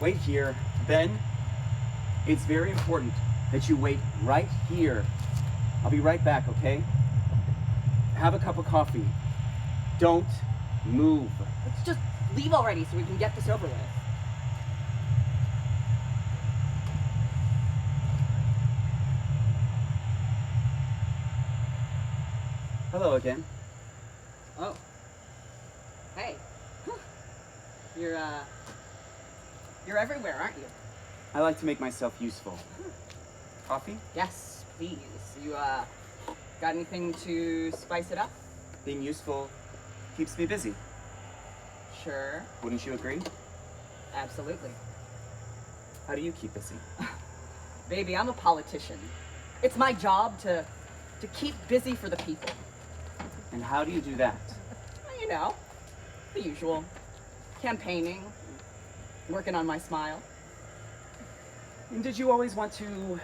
Wait here. Ben, it's very important that you wait right here. I'll be right back, okay? Have a cup of coffee. Don't move. Let's just leave already so we can get this over with. Hello again. Oh. Hey. You're everywhere, aren't you? I like to make myself useful. Coffee? Yes, please. You, got anything to spice it up? Being useful keeps me busy. Sure. Wouldn't you agree? Absolutely. How do you keep busy? Baby, I'm a politician. It's my job to keep busy for the people. And how do you do that? You know, the usual. Campaigning, working on my smile. And did you always want to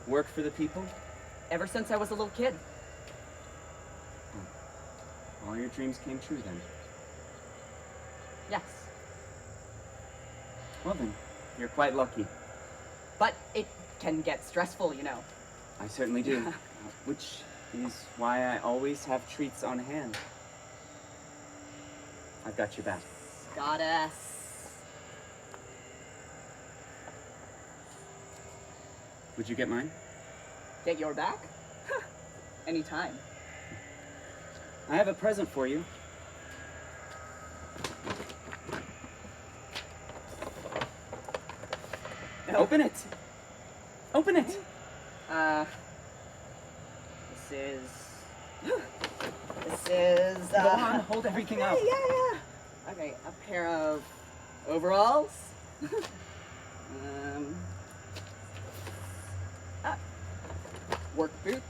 work for the people? Ever since I was a little kid. All your dreams came true then. Yes. Well then, you're quite lucky. But it can get stressful, you know. I certainly do. Which is why I always have treats on hand. I've got your back. Goddess. Would you get mine? Get your back? Anytime. I have a present for you. Open it. Open it. This is. Go on, hold everything up. Yeah. Okay, a pair of overalls. Work boots.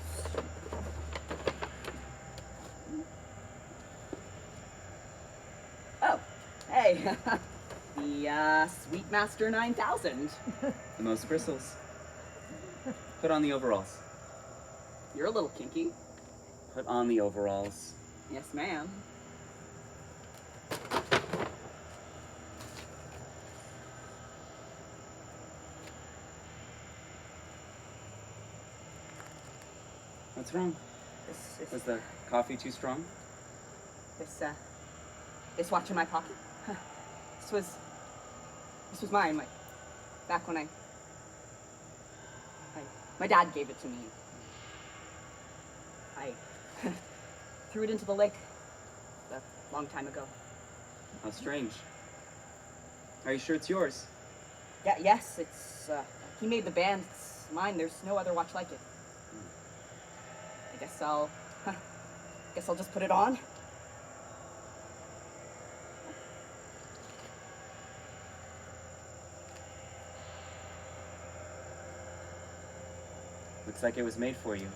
Oh, hey. The Sweetmaster 9000. The most bristles. Put on the overalls. You're a little kinky. Put on the overalls. Yes, ma'am. What's wrong? Was the coffee too strong? This watch in my pocket. This was mine. Back when my dad gave it to me. I threw it into the lake a long time ago. How strange. Are you sure it's yours? Yeah, yes, it's he made the band. It's mine. There's no other watch like it. I guess I'll just put it on. Looks like it was made for you.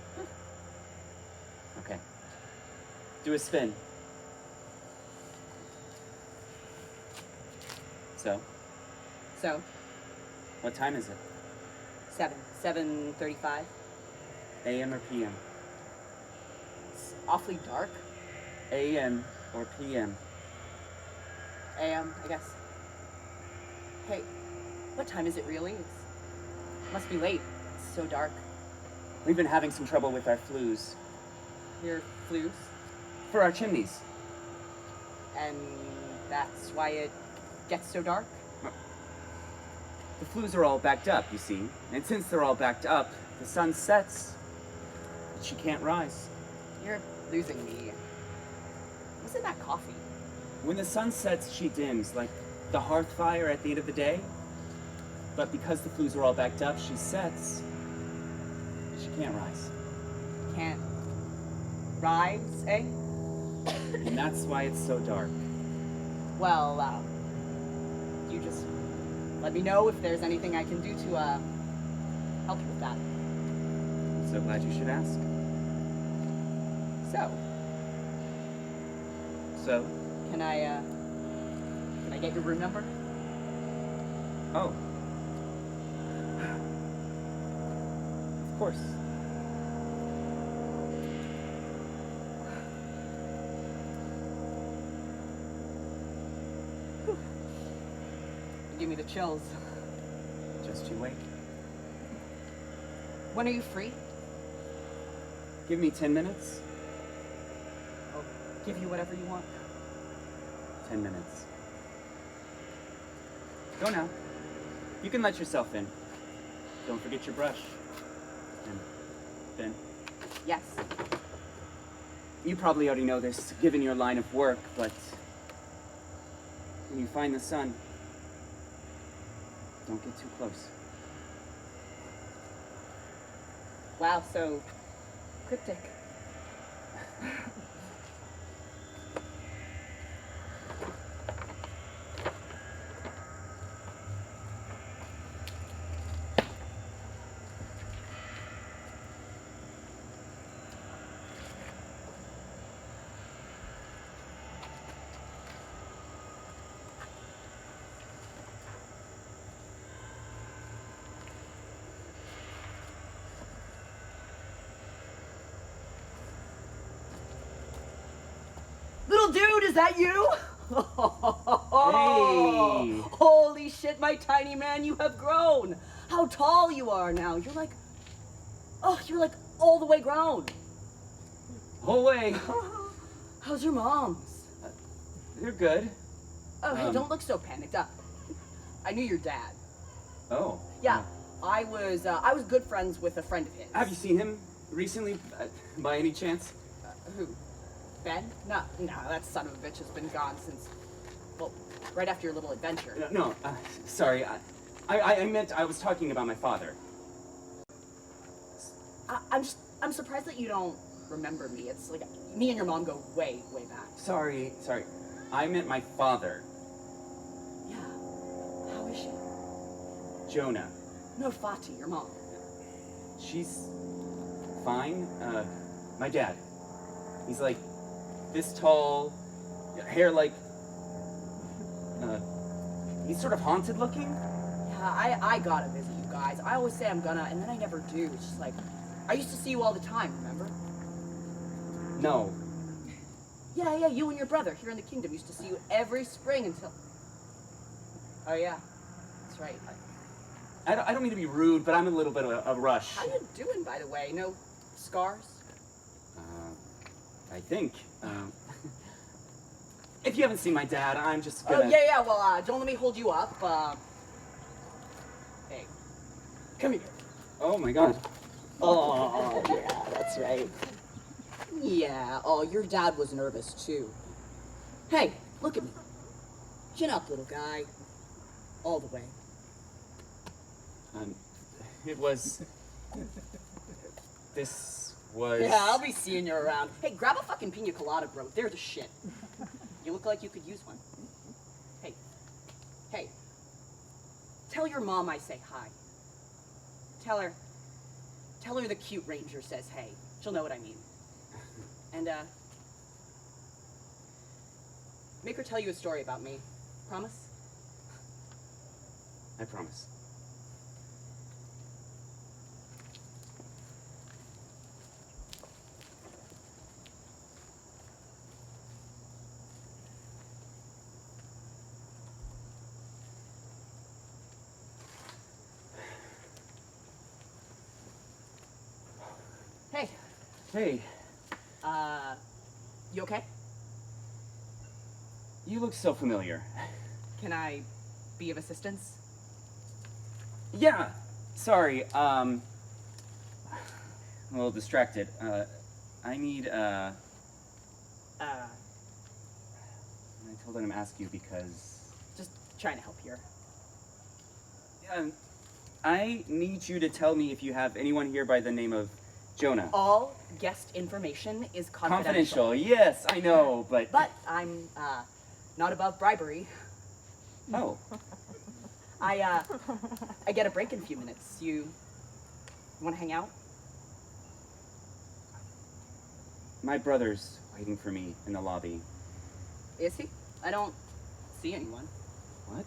Okay. Do a spin. So, So, what time is it? 7:35. AM or PM? It's awfully dark. AM or PM? AM, I guess. Hey, what time is it really? It must be late. It's so dark. We've been having some trouble with our flues. Your flues? For our chimneys. And that's why it gets so dark? The flues are all backed up, you see. And since they're all backed up, the sun sets, but she can't rise. You're losing me. What's in that coffee? When the sun sets, she dims, like the hearth fire at the end of the day. But because the flues are all backed up, she sets. She can't rise. Can't rise, eh? And that's why it's so dark. Well, you just let me know if there's anything I can do to help you with that. So glad you should ask. So, Can I get your room number? oh. Of course. You give me the chills. Just you wait. When are you free? Give me 10 minutes. I'll give you whatever you want. 10 minutes. Go now. You can let yourself in. Don't forget your brush. And then, Yes. you probably already know this, given your line of work, but when you find the sun, don't get too close. Wow, so cryptic. Little dude, is that you? Hey! Holy shit, my tiny man, you have grown. How tall you are now. You're like all the way grown. Whole way. How's your mom's? They're good. Oh, hey, don't look so panicked up. I knew your dad. Oh. Yeah, I was good friends with a friend of his. Have you seen him recently, by any chance? Who? Ben? No, that son of a bitch has been gone since, well, right after your little adventure. No, sorry. I meant I was talking about my father. I'm surprised that you don't remember me. It's like me and your mom go way, way back. Sorry. I meant my father. Yeah. How is she? Jonah. No, Fati, your mom. She's fine. My dad. He's like this tall, hair like, he's sort of haunted looking. Yeah, I gotta visit you guys. I always say I'm gonna, and then I never do. It's just like, I used to see you all the time, remember? No. Yeah, you and your brother here in the kingdom used to see you every spring until... Oh yeah, that's right. I don't mean to be rude, but I'm a little bit of a rush. How you doing, by the way? No scars? I think. If you haven't seen my dad, I'm just gonna... Oh, yeah, well, don't let me hold you up. Hey, come here. Oh my god. Oh, yeah, that's right. Yeah, your dad was nervous, too. Hey, look at me. Chin up, little guy. All the way. It was... This was... Yeah, I'll be seeing you around. Hey, grab a fucking pina colada, bro. They're the shit. You look like you could use one. Hey. Tell your mom I say hi. Tell her the cute ranger says hey. She'll know what I mean. And, make her tell you a story about me. Promise? I promise. Hey. Hey. You okay? You look so familiar. Can I be of assistance? Yeah. Sorry, I'm a little distracted. I need, I told him to ask you because... Just trying to help here. I need you to tell me if you have anyone here by the name of Jonah. All guest information is confidential. Confidential, yes, I know, but... But I'm, not above bribery. Oh. I get a break in a few minutes. You wanna hang out? My brother's waiting for me in the lobby. Is he? I don't see anyone. What?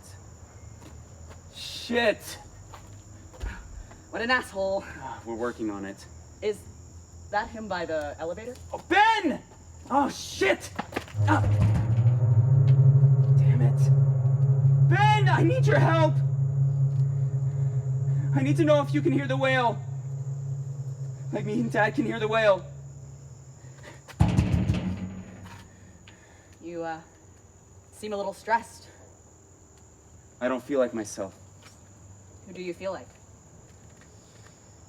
Shit! What an asshole. We're working on it. Is that him by the elevator? Oh, Ben! Oh, shit! Ah. Damn it. Ben, I need your help! I need to know if you can hear the whale. Like me and Dad can hear the whale. You, seem a little stressed. I don't feel like myself. Who do you feel like?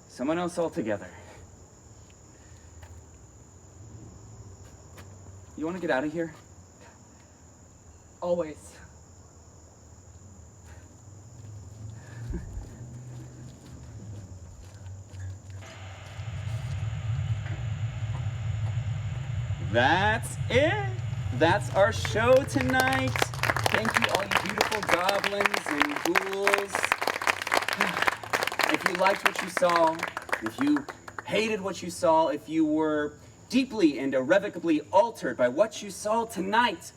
Someone else altogether. You want to get out of here? Always. That's it. That's our show tonight. Thank you, all you beautiful goblins and ghouls. If you liked what you saw, if you hated what you saw, if you were deeply and irrevocably altered by what you saw tonight,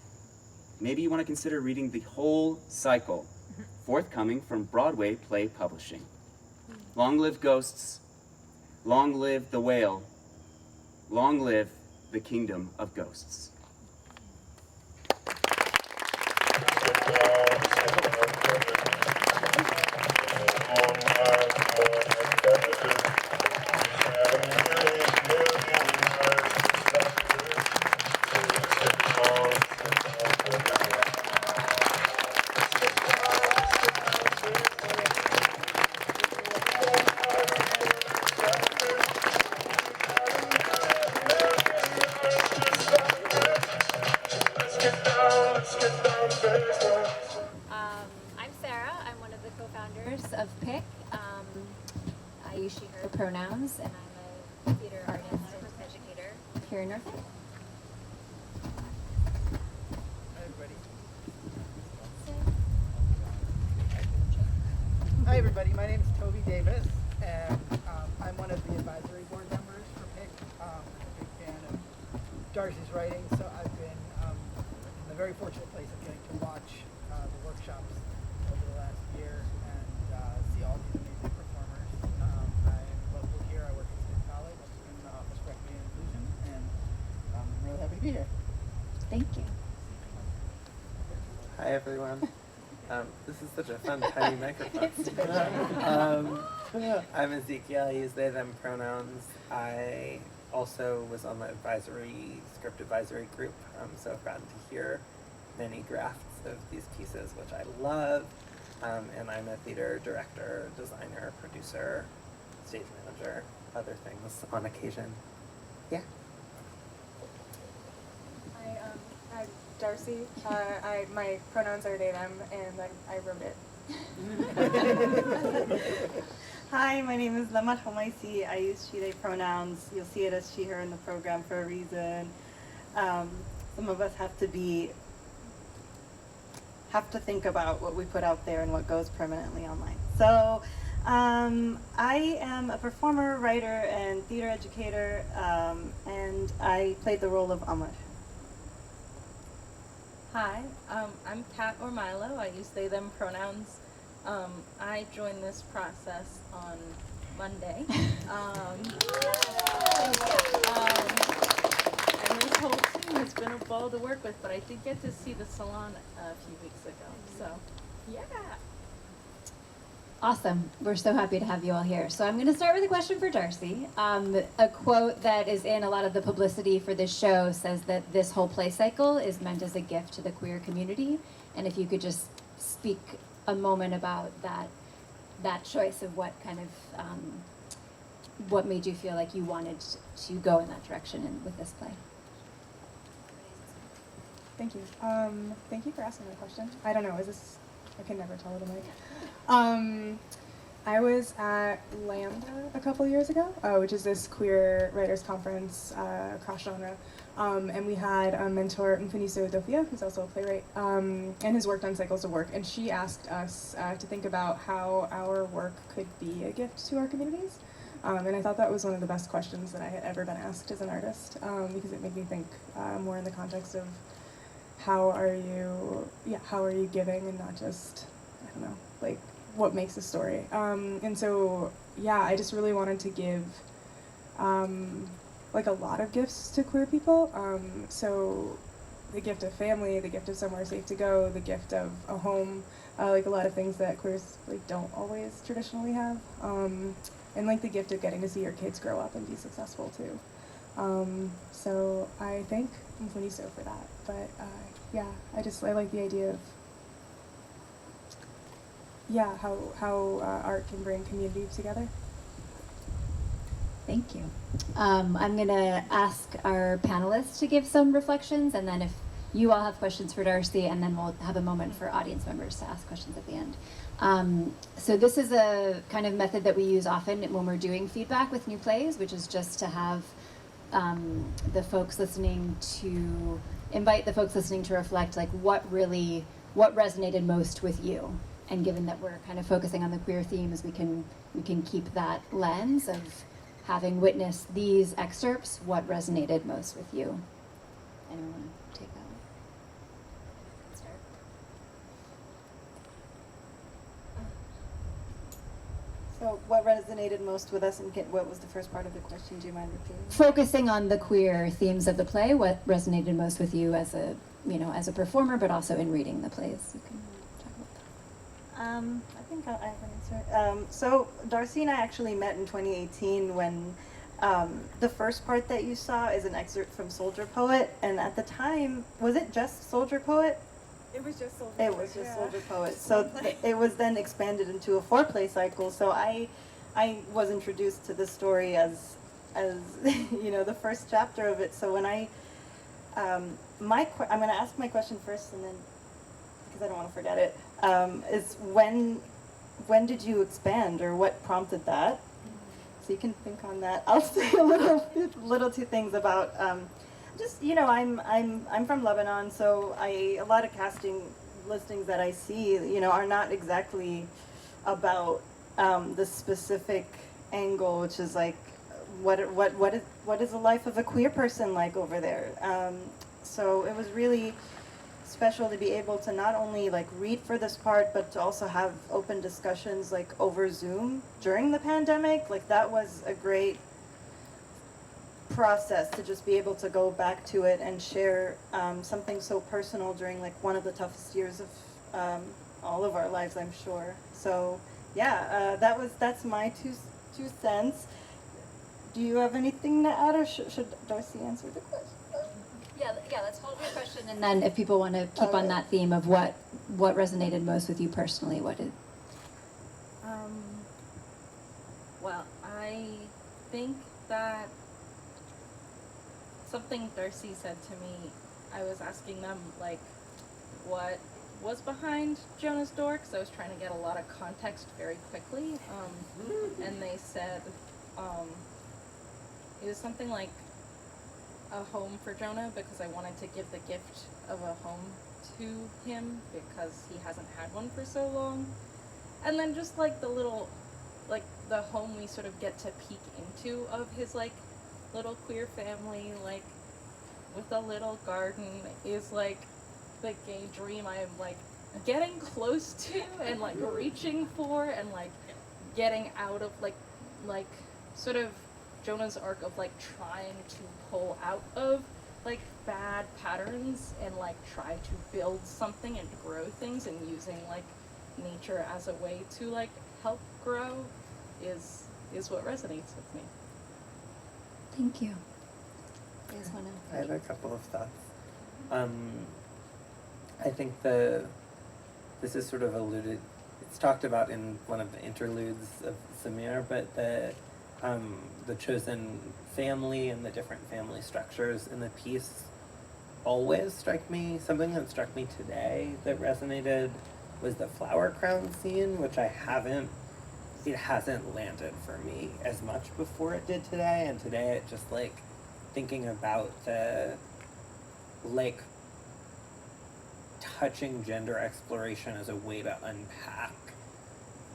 maybe you want to consider reading the whole cycle, forthcoming from Broadway Play Publishing. Long live ghosts, long live the whale, long live the kingdom of ghosts. Pronouns, and I'm a theater artist and educator here in North End. Hi everybody, my name is Toby Davis, and I'm one of the advisory board members for PIC. I'm a big fan of Darcy's writing, so I've been in the very fortunate place of getting to watch the workshops over the last year and see all these amazing performers. I'm local here, I work at State College in the Office of Equity and Inclusion, and I'm really happy to be here. Thank you. Hi everyone. This is such a fun tiny microphone. I'm Ezekiel. I use they, them pronouns. I also was on the script advisory group, so I've gotten to hear many drafts of these pieces, which I love. And I'm a theater director, designer, producer, stage manager, other things on occasion. Yeah. I'm Darcy. My pronouns are they, them, and I wrote it. Hi, my name is Lamat Homaisi. I use she, they pronouns. You'll see it as she, her in the program for a reason. Some of us have to think about what we put out there and what goes permanently online. So I am a performer, writer, and theater educator, and I played the role of Amar. Hi, I'm Kat or Milo. I use they, them pronouns. I joined this process on Monday. And this whole team has been a ball to work with, but I did get to see the salon a few weeks ago, so yeah. Awesome. We're so happy to have you all here. So I'm going to start with a question for Darcy. A quote that is in a lot of the publicity for this show says that this whole play cycle is meant as a gift to the queer community. And if you could just speak a moment about that choice of what kind of, what made you feel like you wanted to go in that direction with this play. Thank you. Thank you for asking that question. I don't know, I can never tell with a mic. I was at Lambda a couple years ago, which is this queer writers conference cross genre, and we had a mentor, Mfuniso Dofia, who's also a playwright, and has worked on cycles of work, and she asked us to think about how our work could be a gift to our communities. And I thought that was one of the best questions that I had ever been asked as an artist, because it made me think more in the context of how are you giving and not just, I don't know, like what makes a story. And so, yeah, I just really wanted to give like a lot of gifts to queer people. So the gift of family, the gift of somewhere safe to go, the gift of a home, like a lot of things that queers like don't always traditionally have. And like the gift of getting to see your kids grow up and be successful too. So I thank Mfuniso for that. But yeah, I like the idea of how art can bring community together. Thank you. I'm going to ask our panelists to give some reflections, and then if you all have questions for Darcy, and then we'll have a moment for audience members to ask questions at the end. So this is a kind of method that we use often when we're doing feedback with new plays, which is just to have the folks listening to invite the folks listening to reflect like what resonated most with you. And given that we're kind of focusing on the queer themes, we can keep that lens of having witnessed these excerpts, what resonated most with you. Anyone want to take that one? Start. So what resonated most with us, and what was the first part of the question? Do you mind repeating? Focusing on the queer themes of the play, what resonated most with you as a performer, but also in reading the plays. You can talk about that. I think I have an answer. So Darcy and I actually met in 2018 when the first part that you saw is an excerpt from Soldier Poet, and at the time, was it just Soldier Poet? It was just Soldier Poet. It was just Soldier Poet. So it was then expanded into a 4-play cycle. So I was introduced to the story as the first chapter of it. So when I'm going to ask my question first, and then because I don't want to forget it, is when did you expand, or what prompted that? so you can think on that. I'll say a little two things about just, you know, I'm from Lebanon, so a lot of casting listings that I see, you know, are not exactly about the specific angle, which is like what is the life of a queer person like over there. So it was really special to be able to not only like read for this part, but to also have open discussions like over Zoom during the pandemic. Like that was a great process to just be able to go back to it and share something so personal during like one of the toughest years of all of our lives, I'm sure. So yeah, that's my two cents. Do you have anything to add, or should Darcy answer the question? Yeah, let's hold your question, and then if people want to keep on that theme of what resonated most with you personally, what did? Well, I think that something Darcy said to me, I was asking them, like, what was behind Jonah's door, because I was trying to get a lot of context very quickly, and they said it was something like a home for Jonah, because I wanted to give the gift of a home to him because he hasn't had one for so long. And then just like the little, like the home we sort of get to peek into of his like little queer family, like with a little garden, is like the gay dream I am like getting close to and like reaching for, and like getting out of like sort of Jonah's arc of like trying to pull out of like bad patterns and like try to build something and grow things, and using like nature as a way to like help grow is what resonates with me. Thank you. I have a couple of thoughts. I think this is sort of alluded, it's talked about in one of the interludes of Samir, but the chosen family and the different family structures in the piece always strike me. Something that struck me today that resonated was the flower crown scene, which it hasn't landed for me as much before it did today, and today it just like thinking about the like touching gender exploration as a way to unpack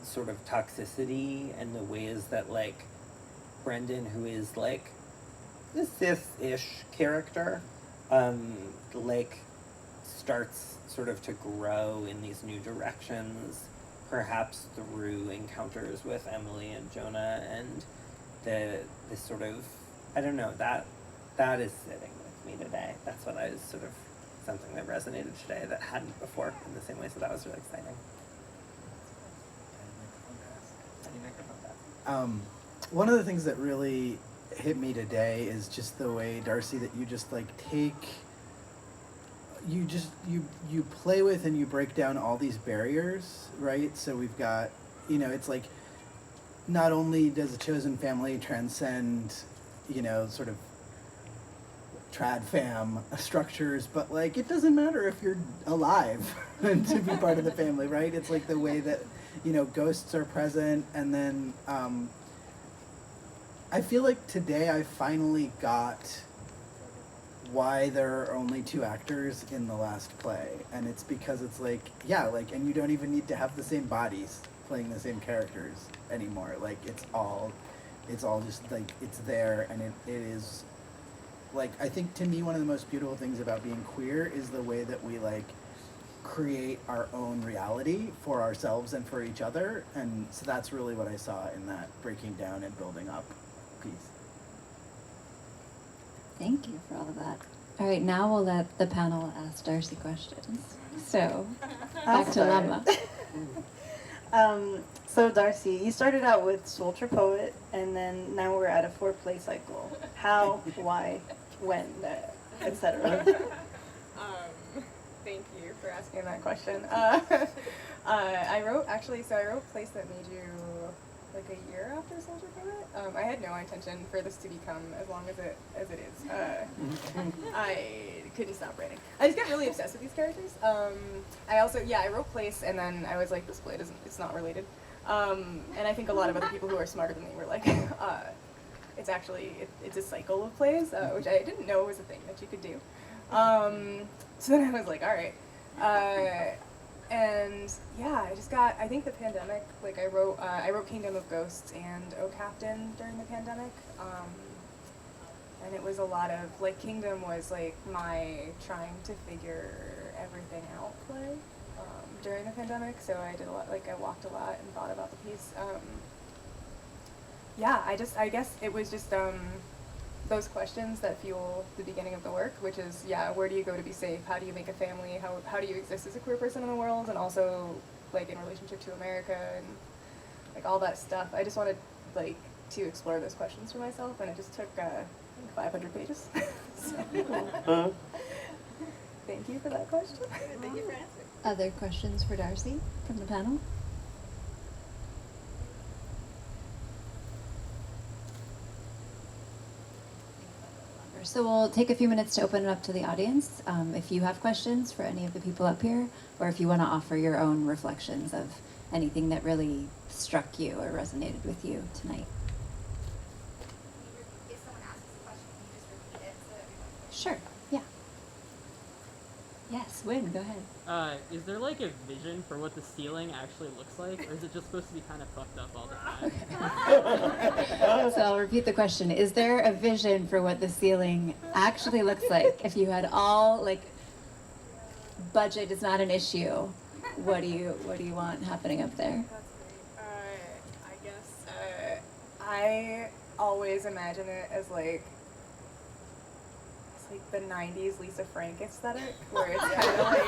sort of toxicity, and the ways that like Brendan, who is like the cis-ish character, like starts sort of to grow in these new directions, perhaps through encounters with Emily and Jonah, and this sort of, I don't know, that is sitting with me today. That's what I was sort of, something that resonated today that hadn't before in the same way, so that was really exciting. One of the things that really hit me today is just the way, Darcy, that you just like you play with and you break down all these barriers, right? So we've got, you know, it's like not only does a chosen family transcend, you know, sort of trad fam structures, but like it doesn't matter if you're alive to be part of the family, right? It's like the way that, you know, ghosts are present, and then I feel like today I finally got why there are only 2 actors in the last play, and it's because it's like, yeah, like, and you don't even need to have the same bodies playing the same characters anymore. Like it's all just like it's there, and it is like, I think to me one of the most beautiful things about being queer is the way that we like create our own reality for ourselves and for each other, and so that's really what I saw in that breaking down and building up piece. Thank you for all of that. All right, now we'll let the panel ask Darcy questions. So, back to Lama. So Darcy, you started out with Soldier Poet, and then now we're at a 4-play cycle. How, why, when, etc. Thank you for asking that question. I wrote Place That Made You like a year after Soldier Poet. I had no intention for this to become as long as it is. I couldn't stop writing. I just got really obsessed with these characters. I wrote Place, and then I was like, this play it's not related. And I think a lot of other people who are smarter than me were like, it's actually, it's a cycle of plays, which I didn't know was a thing that you could do. So then I was like, all right. And yeah, I think the pandemic, like I wrote Kingdom of Ghosts and O Captain during the pandemic. And it was a lot of, like, Kingdom was like my trying to figure everything out play during the pandemic. So I did a lot, like I walked a lot and thought about the piece. Yeah, I guess it was just those questions that fuel the beginning of the work, which is, yeah, where do you go to be safe? How do you make a family? How do you exist as a queer person in the world? And also, like, in relationship to America and, like, all that stuff. I just wanted, like, to explore those questions for myself, and it just took 500 pages. So, thank you for that question. Thank you for answering. Other questions for Darcy from the panel? So we'll take a few minutes to open it up to the audience. If you have questions for any of the people up here, or if you want to offer your own reflections of anything that really struck you or resonated with you tonight. If someone asks a question, can you just repeat it so everyone? Sure, yeah. Yes, Wynn, go ahead. Is there like a vision for what the ceiling actually looks like, or is it just supposed to be kind of fucked up all the time? So I'll repeat the question. Is there a vision for what the ceiling actually looks like? If you had all, like, budget is not an issue, what do you want happening up there? I guess I always imagine it as like the 90s Lisa Frank aesthetic, where it's kind of like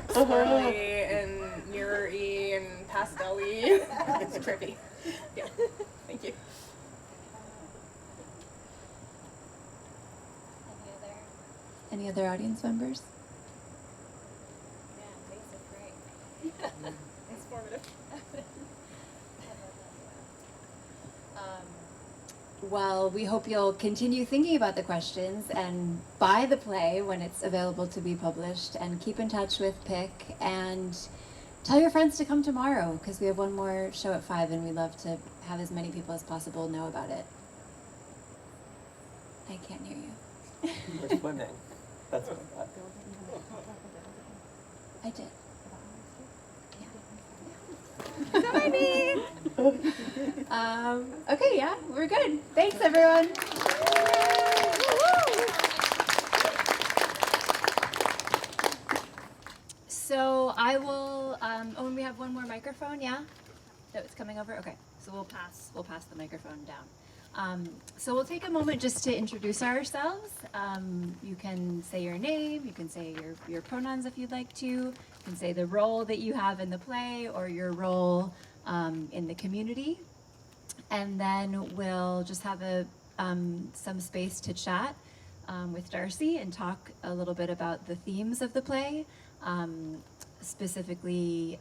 swirly and mirror-y and pastel-y. It's trippy. Yeah, thank you. Any other audience members? Yeah, these are great. Informative. Well, we hope you'll continue thinking about the questions and buy the play when it's available to be published, and keep in touch with PIC, and tell your friends to come tomorrow, because we have one more show at 5 and we'd love to have as many people as possible know about it. I can't hear you. We're swimming. That's what I thought. I did. Okay, yeah, we're good. Thanks, everyone. So I will. Oh, and we have one more microphone. Yeah, that was coming over. Okay, so we'll pass the microphone down. So we'll take a moment just to introduce ourselves. You can say your name. You can say your pronouns if you'd like to. You can say the role that you have in the play or your role in the community. And then we'll just have some space to chat with Darcy and talk a little bit about the themes of the play. Specifically,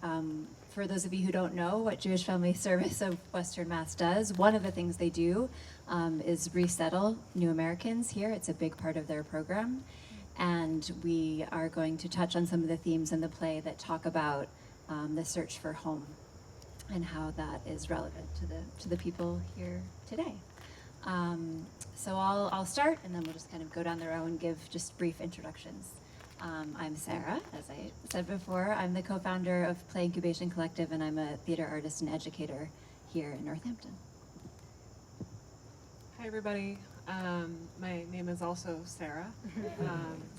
for those of you who don't know what Jewish Family Service of Western Mass does, one of the things they do is resettle new Americans here. It's a big part of their program. And we are going to touch on some of the themes in the play that talk about the search for home and how that is relevant to the people here today. So I'll start, and then we'll just kind of go down the row and give just brief introductions. I'm Sarah, as I said before. I'm the co-founder of Play Incubation Collective, and I'm a theater artist and educator here in Northampton. Hi, everybody. My name is also Sarah.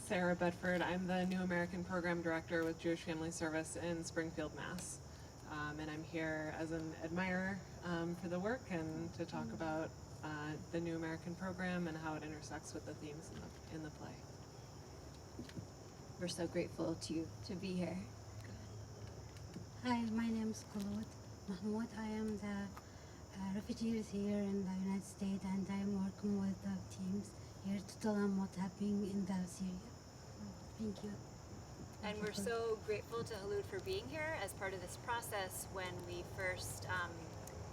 Sarah Bedford. I'm the New American Program Director with Jewish Family Service in Springfield, Mass. And I'm here as an admirer for the work and to talk about the New American Program and how it intersects with the themes in the play. We're so grateful to be here. Hi, my name is Kulud Mahmoud. I am the refugees here in the United States, and I'm working with the teams here to tell them what's happening in the Syria. Thank you. And we're so grateful to Halud for being here as part of this process. When we first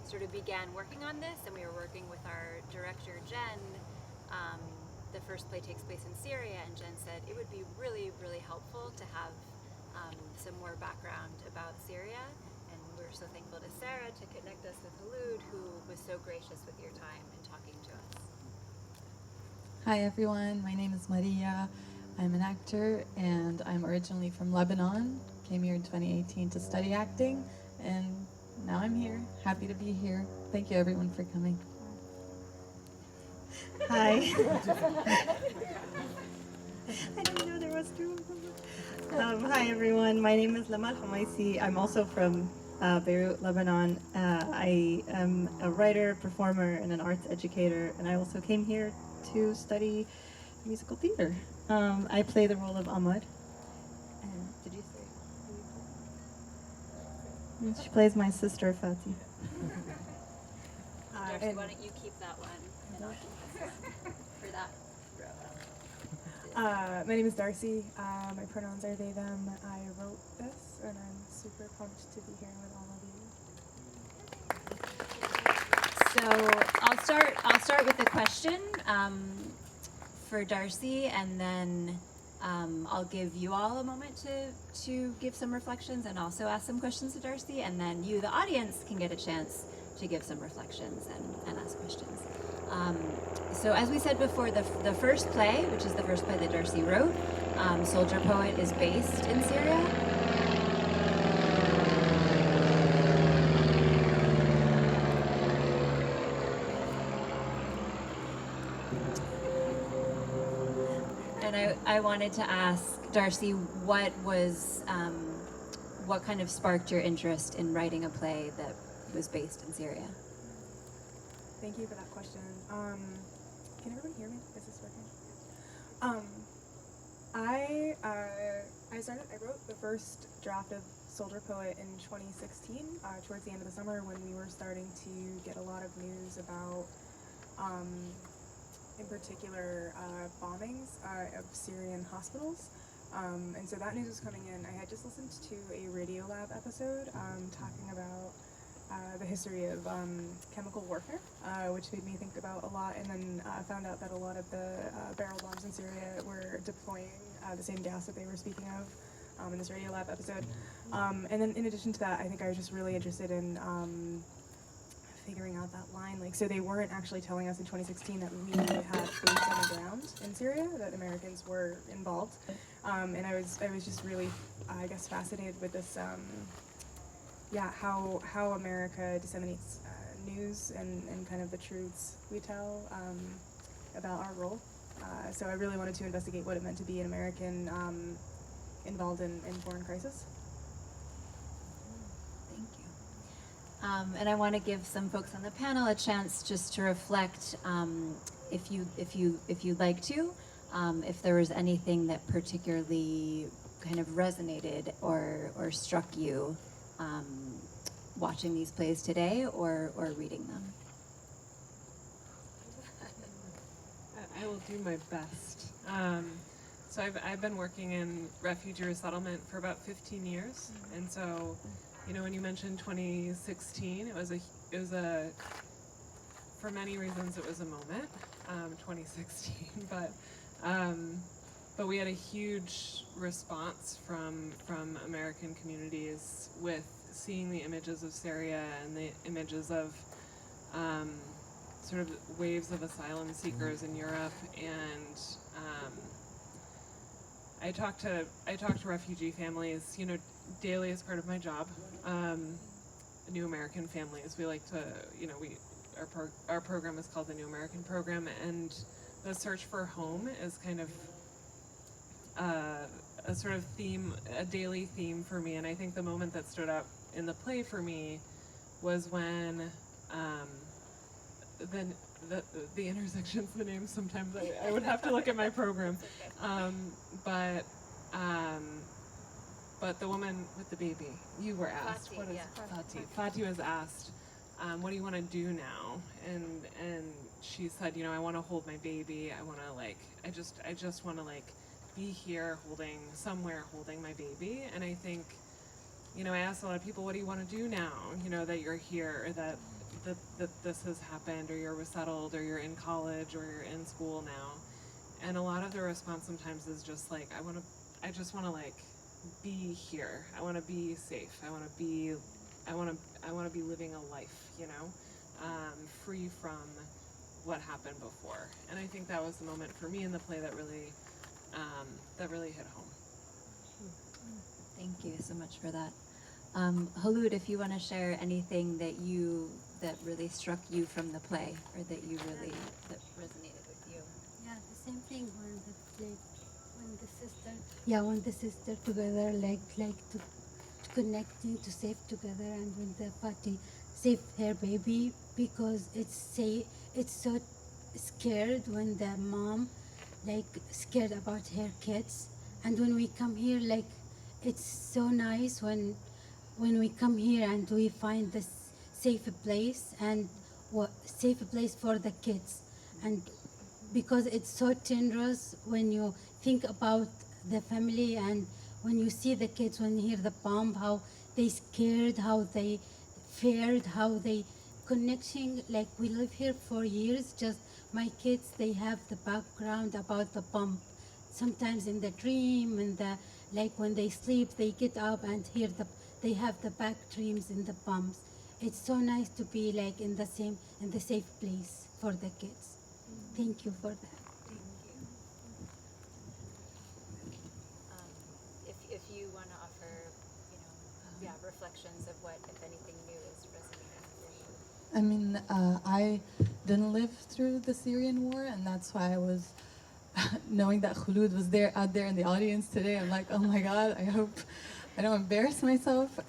sort of began working on this, and we were working with our director, Jen, the first play takes place in Syria, and Jen said it would be really, really helpful to have some more background about Syria, and we're so thankful to Sarah to connect us with Halud, who was so gracious with your time and talking to us. Hi everyone, my name is Maria. I'm an actor and I'm originally from Lebanon. Came here in 2018 to study acting and now I'm here. Happy to be here. Thank you everyone for coming. Hi. I didn't know there was two of them. Hi everyone, my name is Lamal Hamaisi. I'm also from Beirut, Lebanon. I am a writer, performer, and an arts educator, and I also came here to study musical theater. I play the role of Ahmad. And did you say? And she plays my sister Fatih. Darcy, why don't you keep that one and I'll keep this for that. My name is Darcy. My pronouns are they, them. I wrote this, and I'm super pumped to be here with all of you. So I'll start with a question for Darcy, and then I'll give you all a moment to give some reflections and also ask some questions to Darcy, and then you, the audience, can get a chance to give some reflections and ask questions. So as we said before, the first play, which is the first play that Darcy wrote, Soldier Poet, is based in Syria. And I wanted to ask Darcy, what kind of sparked your interest in writing a play that was based in Syria? Thank you for that question. Can everyone hear me? Is this working? I wrote the first draft of Soldier Poet in 2016, towards the end of the summer when we were starting to get a lot of news about, in particular, bombings of Syrian hospitals. And so that news was coming in. I had just listened to a Radiolab episode talking about the history of chemical warfare, which made me think about a lot, and then found out that a lot of the barrel bombs in Syria were deploying the same gas that they were speaking of in this Radiolab episode. And then in addition to that, I think I was just really interested in figuring out that line. Like, so they weren't actually telling us in 2016 that we had boots on the ground in Syria, that Americans were involved. And I was just really, I guess, fascinated with this, how America disseminates news and kind of the truths we tell about our role. So I really wanted to investigate what it meant to be an American involved in foreign crisis. Thank you. And I want to give some folks on the panel a chance just to reflect, if you'd like to, if there was anything that particularly kind of resonated or struck you watching these plays today or reading them. I will do my best. So I've been working in refugee resettlement for about 15 years, and so, you know, when you mentioned 2016, it was a for many reasons it was a moment, 2016, but we had a huge response from American communities with seeing the images of Syria and the images of sort of waves of asylum seekers in Europe, and I talk to refugee families, you know, daily as part of my job. New American families. We like to, you know, our program is called the New American Program, and the search for home is kind of a sort of theme, a daily theme for me. And I think the moment that stood out in the play for me was when the intersections, the names, sometimes I would have to look at my program. But the woman with the baby, you were asked, Fatih was asked, what do you want to do now? And she said, you know, I want to hold my baby. I want to I just want to be here holding my baby. And I think, you know, I asked a lot of people, what do you want to do now? You know, that you're here, or that this has happened, or you're resettled, or you're in college, or you're in school now. And a lot of the response sometimes is just I just want to be here. I want to be safe. I want to be I want to be living a life, free from what happened before. And I think that was the moment for me in the play that really hit home. Thank you so much for that. Halud, if you want to share anything that really struck you from the play, or that resonated with you. Yeah, the same thing when the sister together, to connecting to save together, and when the party save her baby, because it's so scared when the mom scared about her kids, and when we come here, it's so nice when we come here and we find this safe place, and safe place for the kids, and because it's so generous when you think about the family, and when you see the kids, when you hear the bomb, how they scared, how they fared, how they connection, we live here for years, just my kids, they have the background about the bomb. Sometimes in the dream, and when they sleep, they get up and they have the back dreams in the bombs. It's so nice to be in the safe place for the kids. Thank you for that. If you want to offer, reflections of what, if anything, new is resonating for you. I mean, I didn't live through the Syrian war, and that's why I was knowing that Khulud was out there in the audience today. I'm like, oh my God, I hope I don't embarrass myself.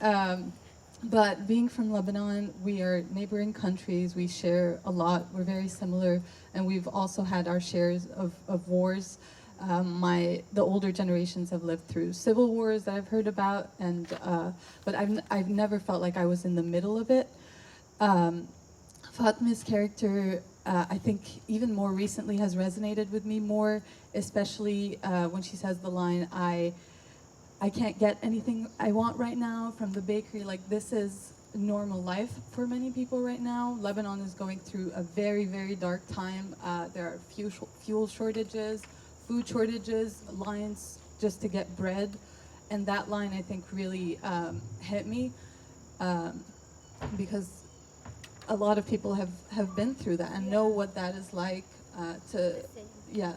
But being from Lebanon, we are neighboring countries. We share a lot. We're very similar, and we've also had our shares of wars. The older generations have lived through civil wars that I've heard about, but I've never felt like I was in the middle of it. Fatma's character, I think even more recently has resonated with me more, especially when she says the line, I can't get anything I want right now from the bakery. This is normal life for many people right now. Lebanon is going through a very, very dark time. There are fuel shortages, food shortages, lines just to get bread. And that line, I think, really hit me because a lot of people have been through that and know what that is like yeah.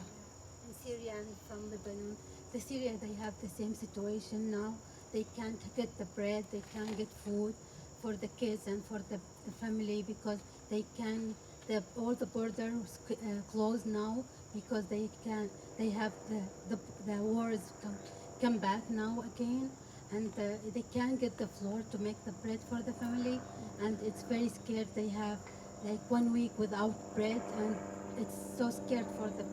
In Syria and from Lebanon, the Syria, they have the same situation now. They can't get the bread, they can't get food for the kids and for the family, because all the borders closed now, because they have the wars come back now again, and they can't get the flour to make the bread for the family, and it's very scared. They have 1 week without bread, and it's so scared for the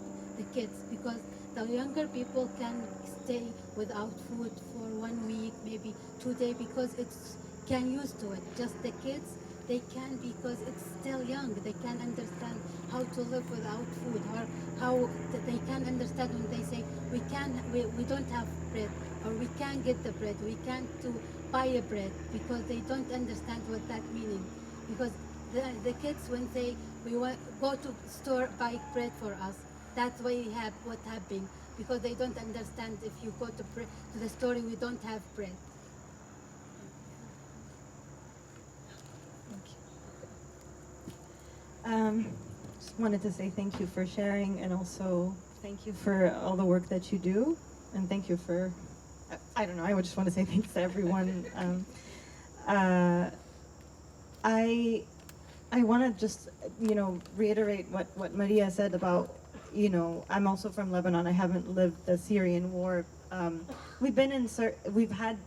kids, because the younger people can stay without food for 1 week, maybe 2 days, because it's can used to it. Just the kids, they can, because it's still young. They can understand how to live without food, or how they can understand when they say we don't have bread, or we can't get the bread, we can't buy a bread, because they don't understand what that meaning. Because the kids, when they go to store buy bread for us, that's why we have what happened, because they don't understand. If you go to the store, we don't have bread. Just wanted to say thank you for sharing, and also thank you for all the work that you do, and thank you for, I don't know, I would just want to say thanks to everyone. I want to just, reiterate what Maria said about, I'm also from Lebanon. I haven't lived the Syrian war. We've had,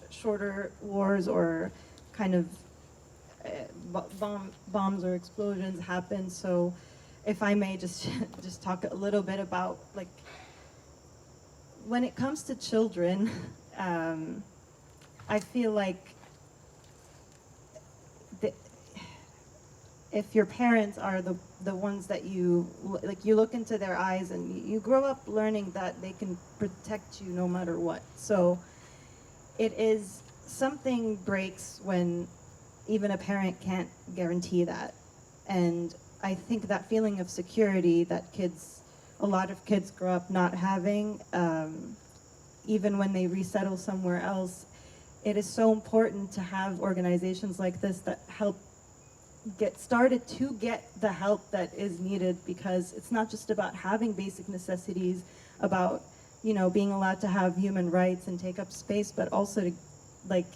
shorter wars, or kind of bombs or explosions happen. So if I may just talk a little bit about, when it comes to children, I feel like if your parents are the ones that you look into their eyes, and you grow up learning that they can protect you no matter what. So it is, something breaks when even a parent can't guarantee that. And I think that feeling of security that a lot of kids grow up not having, even when they resettle somewhere else, it is so important to have organizations like this that help get started to get the help that is needed, because it's not just about having basic necessities, about, you know, being allowed to have human rights and take up space, but also to, like,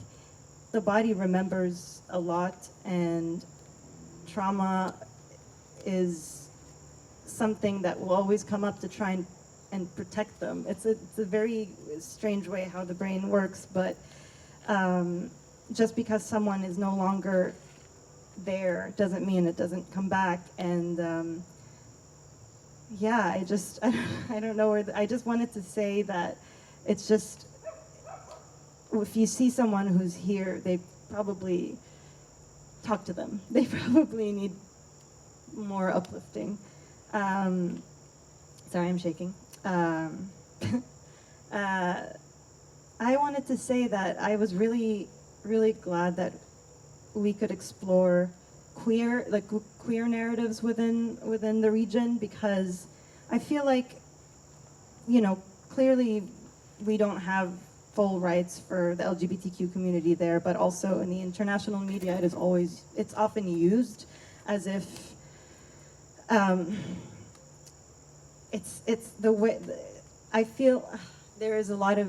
the body remembers a lot, and trauma is something that will always come up to try and protect them. It's a very strange way how the brain works, but just because someone is no longer there doesn't mean it doesn't come back. And yeah, I don't know where, I just wanted to say that it's just, if you see someone who's here, they probably talk to them. They probably need more uplifting. Sorry, I'm shaking. I wanted to say that I was really, really glad that we could explore queer narratives within the region, because I feel like, you know, clearly we don't have full rights for the LGBTQ community there, but also in the international media, it's often used as if it's the way. I feel there is a lot of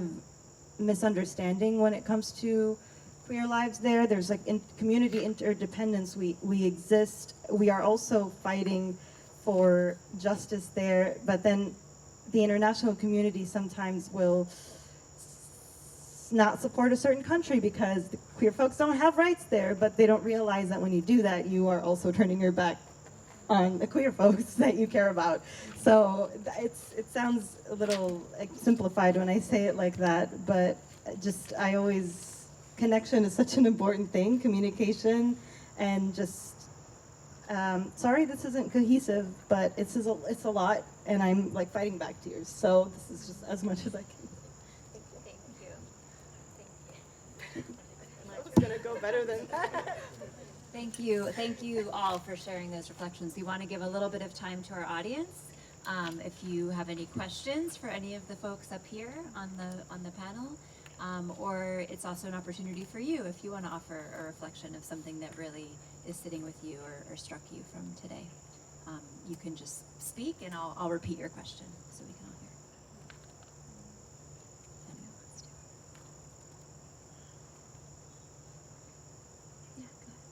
misunderstanding when it comes to queer lives there. There's like community interdependence. We exist. We are also fighting for justice there, but then the international community sometimes will not support a certain country because the queer folks don't have rights there, but they don't realize that when you do that, you are also turning your back on the queer folks that you care about. So it sounds a little simplified when I say it like that, but connection is such an important thing, communication, and just, sorry this isn't cohesive, but it's a lot, and I'm like fighting back tears, so this is just as much as I can. It's gonna go better than that. Thank you all for sharing those reflections. We want to give a little bit of time to our audience. If you have any questions for any of the folks up here on the panel, or it's also an opportunity for you if you want to offer a reflection of something that really is sitting with you or struck you from today. You can just speak and I'll repeat your question so we can all hear.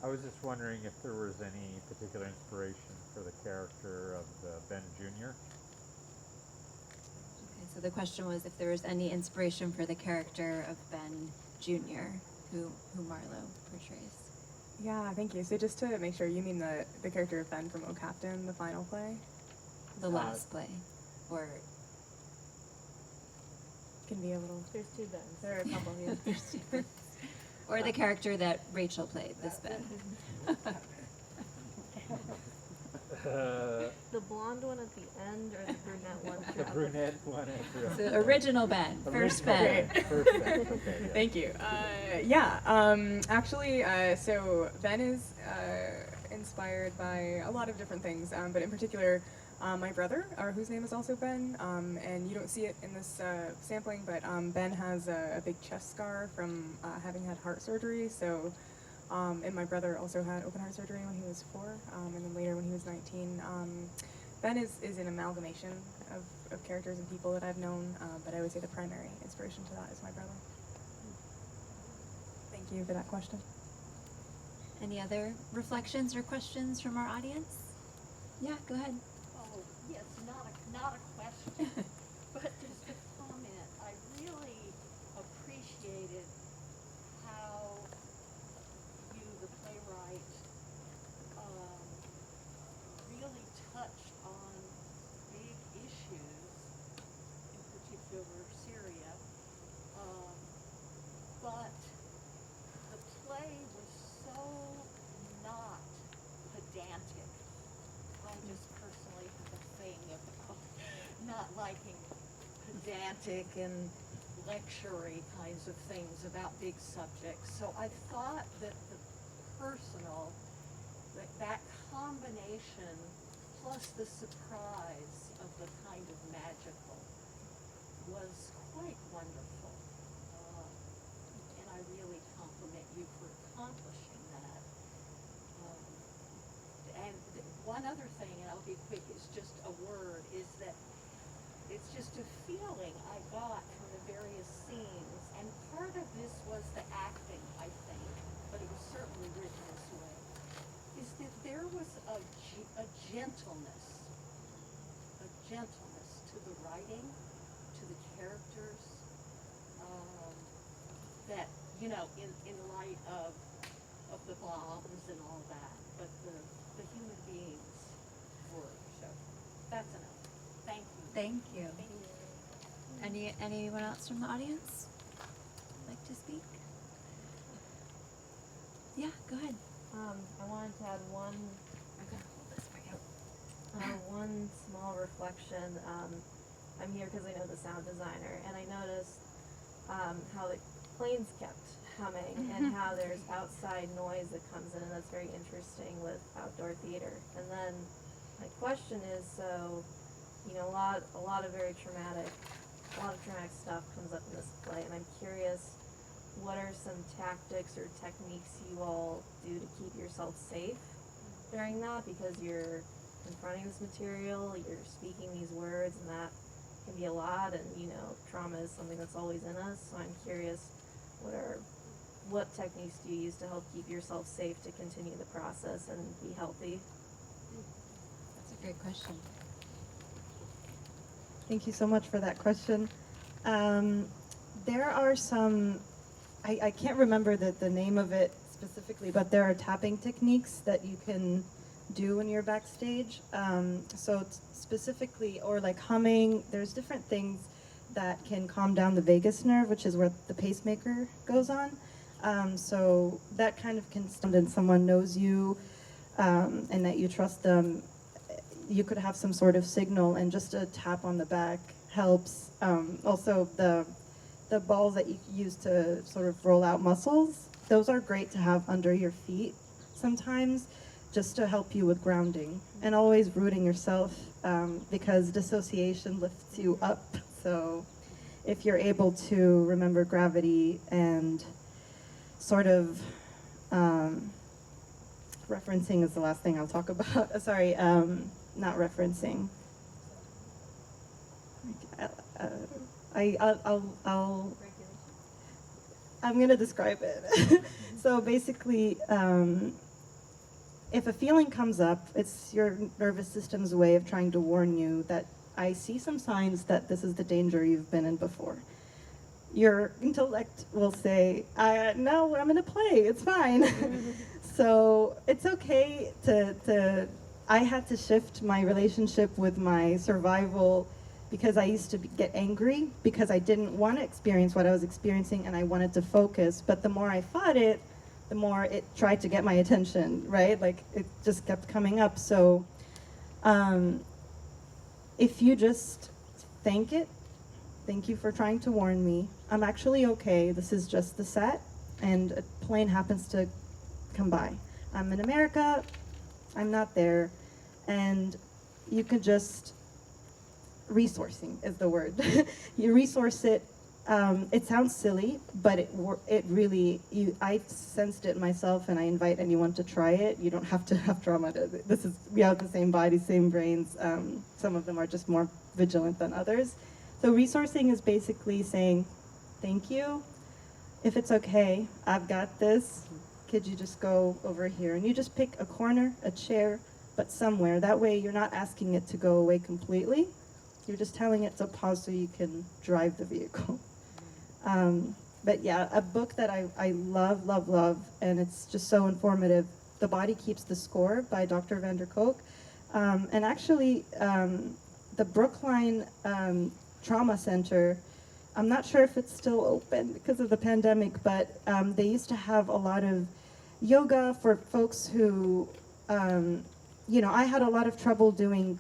I was just wondering if there was any particular inspiration for the character of Ben Jr. Okay, so the question was if there was any inspiration for the character of Ben Jr., who Marlo portrays. Yeah, thank you. So just to make sure, you mean the character of Ben from O Captain, the final play? The last play, or can be a little. There's two Bens. There are a couple here. There's two Bens. Or the character that Rachel played, this Ben. The blonde one at the end, or the brunette one? The brunette one at the So original Ben, first Ben. First Ben. Okay, yeah. Thank you. Actually, so Ben is inspired by a lot of different things, but in particular, my brother, whose name is also Ben, and you don't see it in this sampling, but Ben has a big chest scar from having had heart surgery. So, and my brother also had open heart surgery when he was 4, and then later when he was 19. Ben is an amalgamation of characters and people that I've known, but I would say the primary inspiration to that is my brother. Thank you for that question. Any other reflections or questions from our audience? Yeah, go ahead. Yes, not a question, but just a comment. I really appreciated how you, the playwright, really touched on big issues, in particular Syria, but the play was so not pedantic. I just personally have a thing about not liking pedantic and lecture-y kinds of things about big subjects. So I thought that the personal, that combination plus the surprise of the kind of magical was quite wonderful. And I really PIC is just a word, is that it's just a feeling I got from the various scenes, and part of this was the acting, I think, but it was certainly written this way, is that there was a gentleness to the writing, to the characters, that, you know, in light of the bombs and all that, but the human beings were, so that's enough. Thank you. Thank you. Anyone else from the audience like to speak? Yeah, go ahead. I wanted to add one. I'm gonna hold this for you. One small reflection. I'm here because I know the sound designer, and I noticed how the planes kept humming and how there's outside noise that comes in, and that's very interesting with outdoor theater. And then my question is, so, you know, a lot of traumatic stuff comes up in this play, and I'm curious, what are some tactics or techniques you all do to keep yourself safe during that? Because you're confronting this material, you're speaking these words, and that can be a lot, and, you know, trauma is something that's always in us, so I'm curious, what techniques do you use to help keep yourself safe to continue the process and be healthy? That's a great question. Thank you so much for that question. There are some, I can't remember the name of it specifically, but there are tapping techniques that you can do when you're backstage. So specifically, or like humming, there's different things that can calm down the vagus nerve, which is where the pacemaker goes on. So that kind of can stand, and someone knows you and that you trust them. You could have some sort of signal, and just a tap on the back helps. Also, the balls that you use to sort of roll out muscles, those are great to have under your feet sometimes, just to help you with grounding. And always rooting yourself, because dissociation lifts you up. So if you're able to remember gravity and sort of referencing is the last thing I'll talk about. Sorry, not referencing. I'm gonna describe it. So basically, if a feeling comes up, it's your nervous system's way of trying to warn you that I see some signs that this is the danger you've been in before. Your intellect will say, no, I'm gonna play, it's fine. So it's okay I had to shift my relationship with my survival, because I used to get angry because I didn't want to experience what I was experiencing, and I wanted to focus. But the more I fought it, the more it tried to get my attention, right? Like, it just kept coming up. So if you just thank you for trying to warn me. I'm actually okay. This is just the set, and a plane happens to come by. I'm in America. I'm not there. And you can just, resourcing is the word. You resource it. It sounds silly, but it really, I sensed it myself, and I invite anyone to try it. You don't have to have trauma. We have the same body, same brains. Some of them are just more vigilant than others. So resourcing is basically saying, thank you. If it's okay, I've got this. Could you just go over here? And you just pick a corner, a chair, but somewhere. That way you're not asking it to go away completely. You're just telling it to pause so you can drive the vehicle. But yeah, a book that I love, love, love, and it's just so informative, The Body Keeps the Score by Dr. Van der Kolk. And actually, the Brookline Trauma Center, I'm not sure if it's still open because of the pandemic, but they used to have a lot of yoga for folks who, I had a lot of trouble doing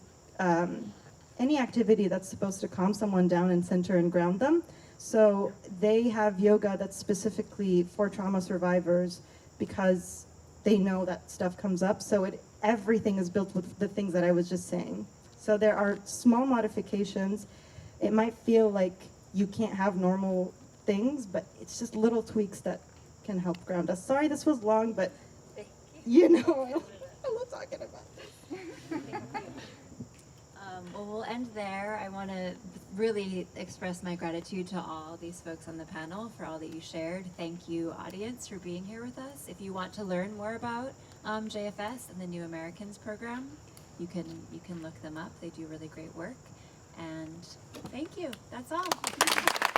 any activity that's supposed to calm someone down and center and ground them. So they have yoga that's specifically for trauma survivors because they know that stuff comes up. So everything is built with the things that I was just saying. So there are small modifications. It might feel like you can't have normal things, but it's just little tweaks that can help ground us. Sorry this was long, but I love talking about this. Well, we'll end there. I want to really express my gratitude to all these folks on the panel for all that you shared. Thank you, audience, for being here with us. If you want to learn more about JFS and the New Americans program, you can look them up. They do really great work. And thank you. That's all.